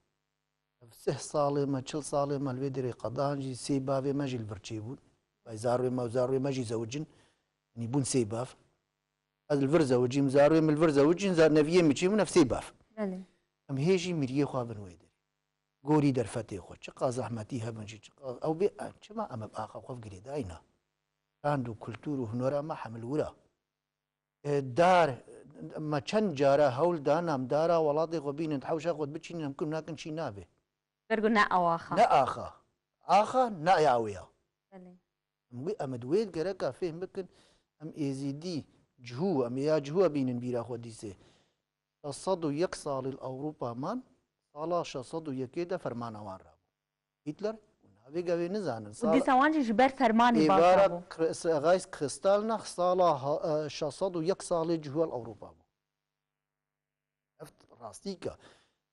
sih salê me çil salê me li vê derê qedan jî sê bavê me jî li vir çêbûn zarwê me zarwê me jî zewicin nî bûn sê bav ez li vir zewicîm zarwê min li vir zewicin neviyê min çêbûn ev sê bav em hêjî miriyê xwe bin wê derê gorî derfetê xwe çiqa zehmetî hebin jî çiqa ew bê çima em bi axa xwe girêdayîna rand û kultûr û hunera me hemil wira dar me çend cara hewl dana em dara welatê xwe bînin hewşa xwe biçînin em kim nakin çî nabe bergo ne awaxa ne axa axa ne yawiya em wê gereka fêm bikin em êzîdî cihû em ya cihû bînin bîra xwe dîsê 601 salî li Ewropa man sala 601 de fermana wan rabû Hitler navê gevê nizanin dîsa wan jî ji ber fermanê Gays Kristalna sala 601 salê cihû li Ewropa bû ev rastîka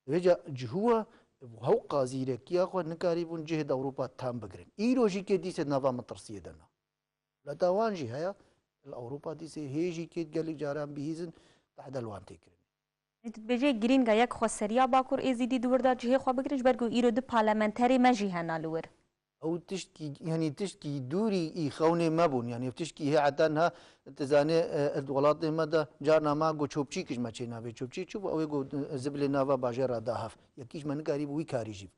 vêca cihûa hew qazîrekiya xwe nikarî bûn cihê di Ewropa tam bigirin îro jî kê dîsê nava min tirsiyê de na leta wan jî heye li Ewropa dîsê hêjî kê gelek caran bihîzin behdel wan têkirin bêjê girînga yek xweseriya bakur êzîdî di wir de cihê xwe bigirin ji ber ku îro di parlamenterê me jî hena li wir او تشتكي يعني تشتكي دوري خوني مبون يعني تشتكي هي عتانها تزاني الولاد مدى جارنا ما جو تشوبشي كش ما تشينا في تشوبشي تشوف او يقول زبل نافا باجرا داهف يكيش من قريب وي كاري جيب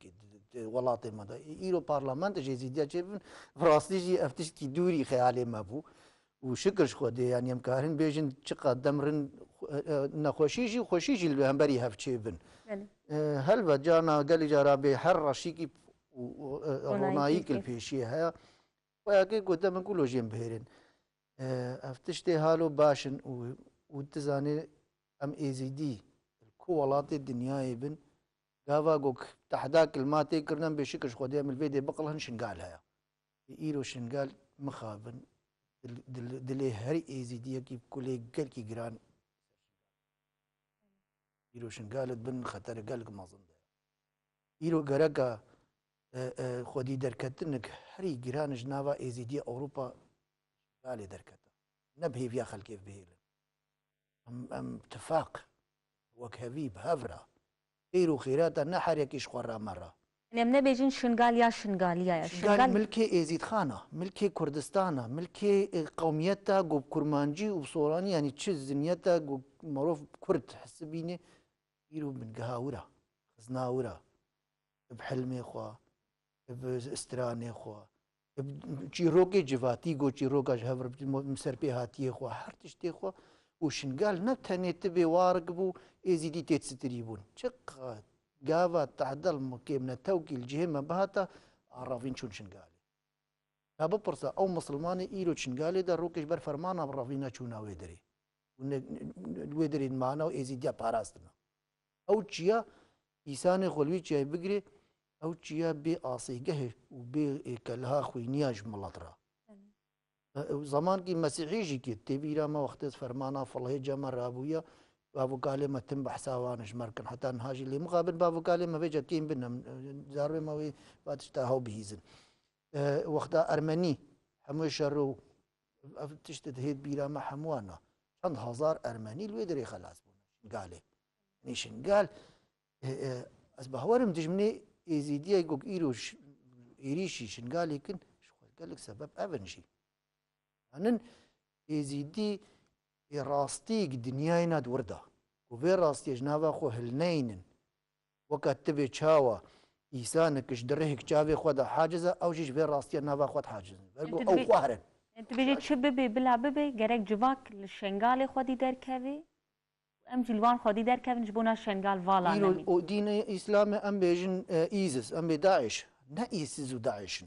ولاد مدى ايرو برلمان تجي شايفين فراسي جي افتشتكي دوري خيالي مبو وشكرش خودي يعني مكارن بيجن شقا دمرن نخوشيجي وخوشيجي الهمبري هفتشيفن هل جانا قال جارا بحر رشيكي ورونايك البيشي هيا وياكي قدام نقولو جيم بهيرين افتشتي هالو باشن وتزاني ام اي زي دي الكوالات الدنيا يبن قافا قوك تحداك الماتي كرنم بشكش خودي من الفيديو بقلهن شنقال هيا ايرو شنقال مخابن دلي هري اي زي دي كي كولي قال كي جران ايرو شنقالت بن خطر قالك ما ظن ايرو قرقا خودی درکتنک هری گرانج ناوا ایزیدی اوروبا قالی درکتا نبهی فيها خلقي بهيل ام اتفاق وكهبيب هفرا خير خيرات نحر يكيش خورا مرة يعني من بيجين شنغال يا شنغالية يا شنغال ملكي ايزيد خانة ملكي كردستانا ملكي قوميتا قوب كرمانجي وبصوراني يعني تشز زنيتا قوب معروف كرد حسبيني يرو من قهاورة خزناورة بحلمي خوا باستراني خوا بجيروكي جفاتي جو جيروكا جهفر مسربي هاتي خوا حرتشتي خوا وشنقال نبتني تبي وارقبو ايزيدي تيتستريبون شق قافا تعدل مكيمنا توكي الجهمة بهاتا عرافين شون شنقالي هابا برسا او مسلماني ايرو شنقالي دا روكش بر فرمانا برافينا شونا ويدري ويدري معنا وايزيديا باراستنا او جيا إيساني خلوي جاي بقري او جيا بي آصيقه وبي كلها خوينياج ملطرا زمان كي مسيحي جي كي تبيرا ما وقت فرمانا فالله جمع رابويا بابو كالما تم بحساوانش مركن حتى نهاجي اللي مقابل بابو كالما بيجا كيم بنا زاربي ما وي باتشتاهو بيزن وقتا أرمني حمو شرو تشتد هيد بيرا ما حموانا چند هزار أرمني الويدري خلاص بونا قالي نيشن قال أسبهورم دجمني إيزيديا يقول إيروش إيريشي شنقالي كن قال لك سبب أفنشي أنن إيزيدي راستيك دنياينا دوردا وفي راستي جنابا خو هلنين وقت تبي تشاوا إيسانك درهك تشافي خود حاجزة أو جيش في راستي نابا خود حاجزة أو قهرن أنت بيجي تشببي بلا ببي جرك جواك للشنغالي خودي دركبي ام جلوان خودي دركبي نجبونا شنغال فالا نمي دين إسلام أم بيجن إيزس أم بداعش نا إيسس وداعش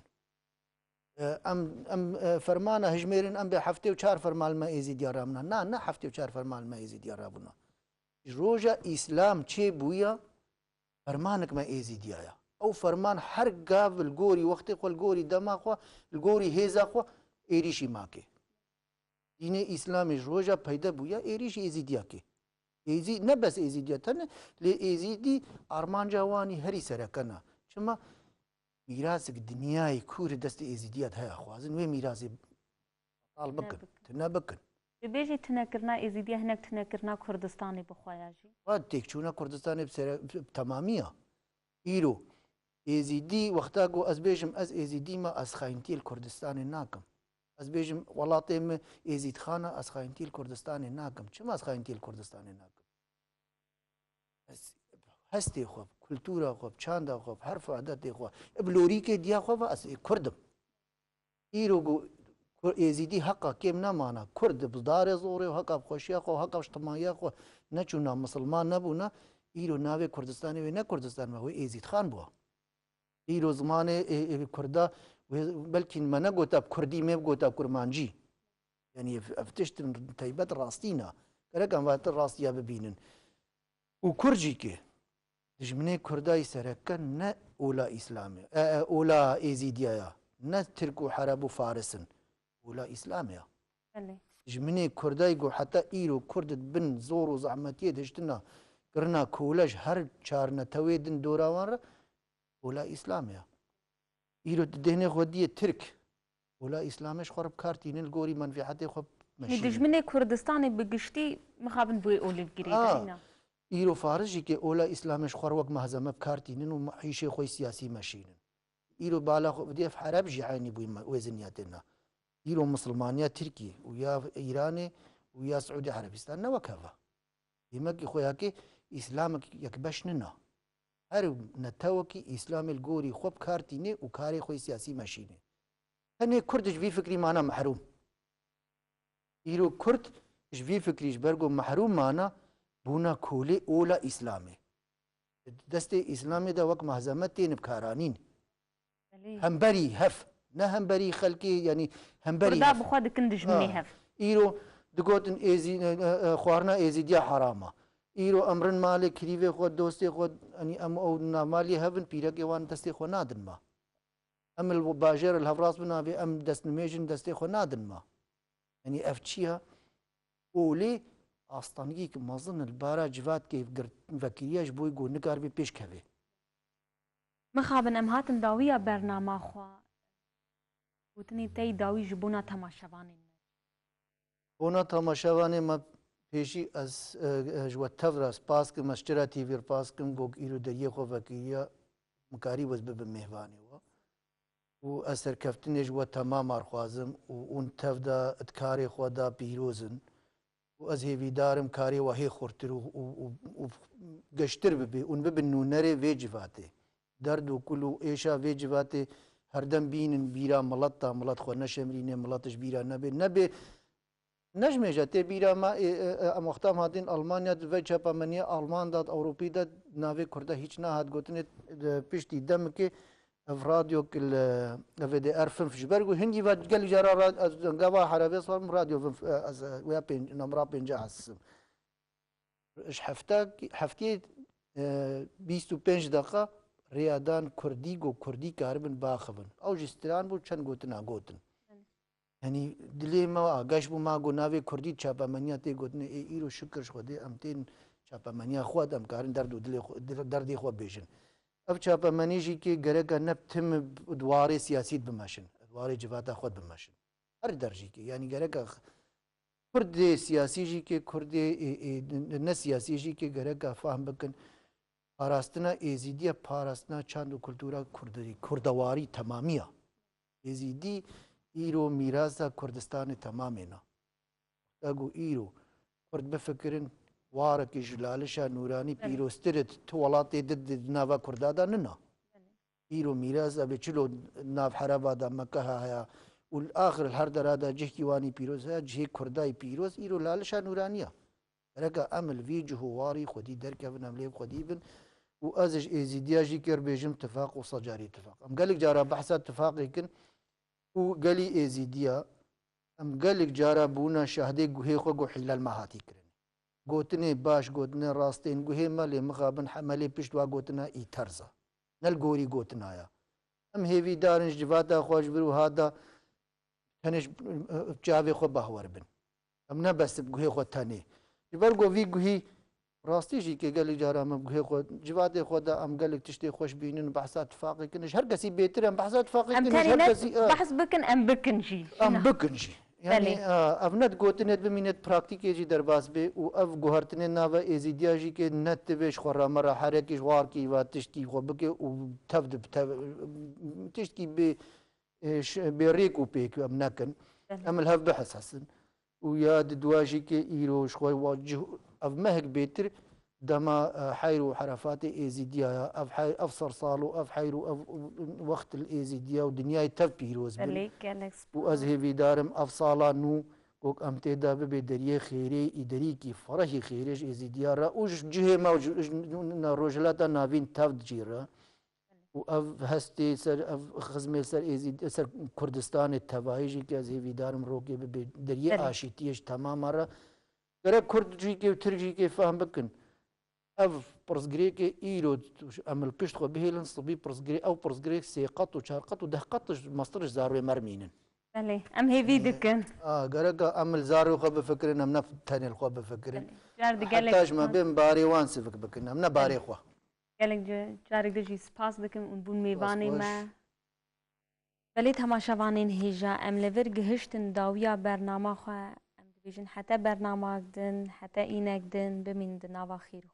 ام فرمانا هجميرن ام بحفتي وشار فرمان ما يزيد يا رامنا نا حفتي وشار فرمان ما يزيد يا رابنا روجا اسلام تشي بويا فرمانك ما يزيد يا او فرمان حرقا الجوري وقت الجوري دماغ الجوري هيزا ايريشي ماكي دين اسلام روجا بيدا بويا ايريشي يزيد ياكي يزيد نبس يزيد يتن ليزيدي ارمان جواني هري سركنا شما ميراثك الدنياي كور دست إيزيديات هاي أخوازن وين ميراثي طال بكن تنابكن بيجي تنكرنا إيزيديا هناك تنكرنا كردستاني بخواياجي واديك شونا كردستاني بتمامية إيرو إيزيدي وقتاقو أزبيجم أز إيزيدي ما أسخاينتي الكردستاني ناكم أزبيجم والله إيزيد خانة أسخاينتي الكردستاني ناكم شما أسخاينتي الكردستاني ناكم هستي خوب كلتورة خوب چاندا خوب حرف عادات خوب بلوري كي ديا خوب أس كردم إيرو يزيدي حقا كيم نمانا كرد بزدار زوري وحقا بخوشيا خو حقا اجتماعيا خو نچونا مسلمان نبونا إيرو ناوي كردستاني ونا كردستان ما هو يزيد خان بوا إيرو زمان كردا بلكن ما نقوتا بكردي ما بقوتا بكرمانجي يعني افتشت تيبات راستينا كرقم وقت راستيا ببينن وكرجي كي دجمني كرداي سركن نا أولى إسلامي أولى إيزيديا نا تركو حرب فارسن أولى إسلامية دجمني كرداي جو حتى إيرو كرد بن زور وزعمتيه دجتنا كرنا كولاج هر شارنا تويدن دوراوان أولى إسلامية إيرو دهني خودية ترك أولى إسلاميش خرب كارتين الجوري منفعتي خب مشي دجمني كردستاني بقشتي مخابن بوي أولي الجريدة إيرو فارجي كي أولا إسلامش خروق مهزمة بكارتينن ومعيشة خوي سياسي ماشينن إيرو بالا خو بدي في عرب جعاني بوي وزنياتنا إيرو مسلمانيا تركي ويا إيراني ويا سعودي عربستان نوكافا يمكي خوياكي إسلامك يكبشننا هر نتوكي إسلام الجوري خوب كارتيني وكاري خوي سياسي ماشيني هني كردش في فكري معنا محروم إيرو كرد في فكريش برجو محروم معنا بونا كولي أولا إسلامي دستي إسلامي دا وك مهزمتين بكارانين همبري هف نه همبري خلقي يعني همبري وردا بخواد كندج مني هف إيرو دقوتن إيزي خوارنا إيزي ديا حرامة إيرو أمرن مالك كريفي خود دوستي خود يعني أم أو نامالي هفن بيرك يوان دستي خو نادن ما أم الباجر الهفراس بنا في أم دست نميجن دستي خو نادن ما يعني أفتشيها أولي أستانيك مازن البارا جوات كيف قرت فكرياش بوي قو نقار بي بيش كفي مخابن ام هاتن داوية برنامه خوا وتني تي داوي جبونا تماشاوانين بونا تماشاواني ما پیشی از جوات تفر سپاس کم اشترا تیوی سپاس کم گوگ ایرو دریه خو فکریه مکاری وز به مهوانی و اثر کفتنی جوات تمام ارخوازم و اون تفدا اتکاری خو دا پیروزن و از هیوی دارم کاری و هی خورتر و گشتر ببی اون ببی نونره وی جواته درد و کلو ایشا وی جواته هر دم بینن بیرا ملتا ملت خو نشمرینه ملتش بیرا نبی نجمه جاته بیرا ما مختام هاتین آلمانیا و چاپمنی آلمان داد اوروپی داد ناوی کرده هیچ نه هات گوتنه پیشتی دم که رادیو کل ویدی ارفن فجبرگو هنگی و گلی جرا از جنگا حربی صار رادیو از ویا پنج نمره 50 هستم اش هفته 25 دقیقه ریادان کردی گو کردی کاربن باخبن او جستران بود چند گوتنا گوتن يعني دلي ما قاش بو ما قو نافي كردي تشابا منيا تي قدنا ايرو شكرش خدي امتين تشابا منيا خواد ام كارن دردو دردي خو بيجن اب تشابا منيجي كي غرقا نبتم دواري سياسي بماشن دواري جفاتا خود بماشن هر درجي كي يعني غرقا كردي سياسي جي كي كردي نه سياسي جي كي غرقا فهم بكن پاراستنا ازيديا پاراستنا چاندو كولتورا كردواري تمامية ازيدي ایرو میراث کردستان تمامینا اگو ایرو کرد بفکرن وارکی جلالشا نورانی پیروسترت تو ولاتی دد ناوا کردادا ننا ایرو میراث ابي چلو ناف حربا دا مکه ها والاخر الهر درادا جهكيواني بيروز ها جه كرداي بيروز ايرو لالشا نورانيه رقا امل في جهواري خدي دركفن امليب خديبن وازج ازيديا جي كير بيجم اتفاق وصجاري اتفاق ام قالك جارا بحثات اتفاق يمكن وقالي ازيديا ام قالك جارا بونا شاهدي قهي خو حلال ما هاتي كرن قوتني باش قوتني راستين قهي مالي مخابن حملي بشتوا قوتنا اي ترزا نلقوري قوتنا يا ام هيفي دارنج جفاتا خوش برو هذا تنش جافي خو بهور بن ام نبس قهي خو تاني جبرقو في قهي راستي جي كي قال جارا ام قهي خو جفاتي خو دا ام قالك تشتي خوش بينن بحثات اتفاقي كنش هر كسي بيتر ام بحثات اتفاقي كنش هر كسي بحث بكن ام بكن جي ام بكن جي يعني افنت قوتنت بمينت براكتيكي جي درباس بي و اف قهرتن ناوا ازيديا جي كي نت بيش خورا مرة حركي جوار كي و تشتي خو بكي و تفد تشتي ب بريكو بيك ام نكن ام الهف بحث حسن ويا دواجي كي ايرو شوي واجه اف مهك بيتر دما حيرو حرفات ايزيديا اف صرصالو اف حيرو اف وقت الايزيديا ودنياي تف بيروز وازهي في دارم اف صالا نو كوك امتدا بدريه خيري ادري كي فرحي خيريش ايزيديا را وج جهه ما روجلاتا نافين تف جيرا واف هستي سر اف خزمه سر ايزيد سر كردستان التباهيجي كي ازهي في دارم روكي بدريه اشيتيش تمام مره غير كرد جي كي وترجي كي فاهم بكن اف برزغريكي ايرو امل بيشت خو بهيلن صبي برزغري او برزغريك سيقط وشارقط ودهقط مصطرش زارو مرمينن بلي ام هي فيدكن غرقا امل زارو خو بفكرن ام نف تاني الخو بفكرن جارد قالك حتاج ما بين باري وان سفك بكن ام باري خو قالك جارد دجي سباس دكم اون بون ميواني ما بلي تماشاوانين هيجا ام لفرق هشتن داويا برنامه خو ام ديفيجن حتى برنامه دن حتى اينك دن بمين دناوا خير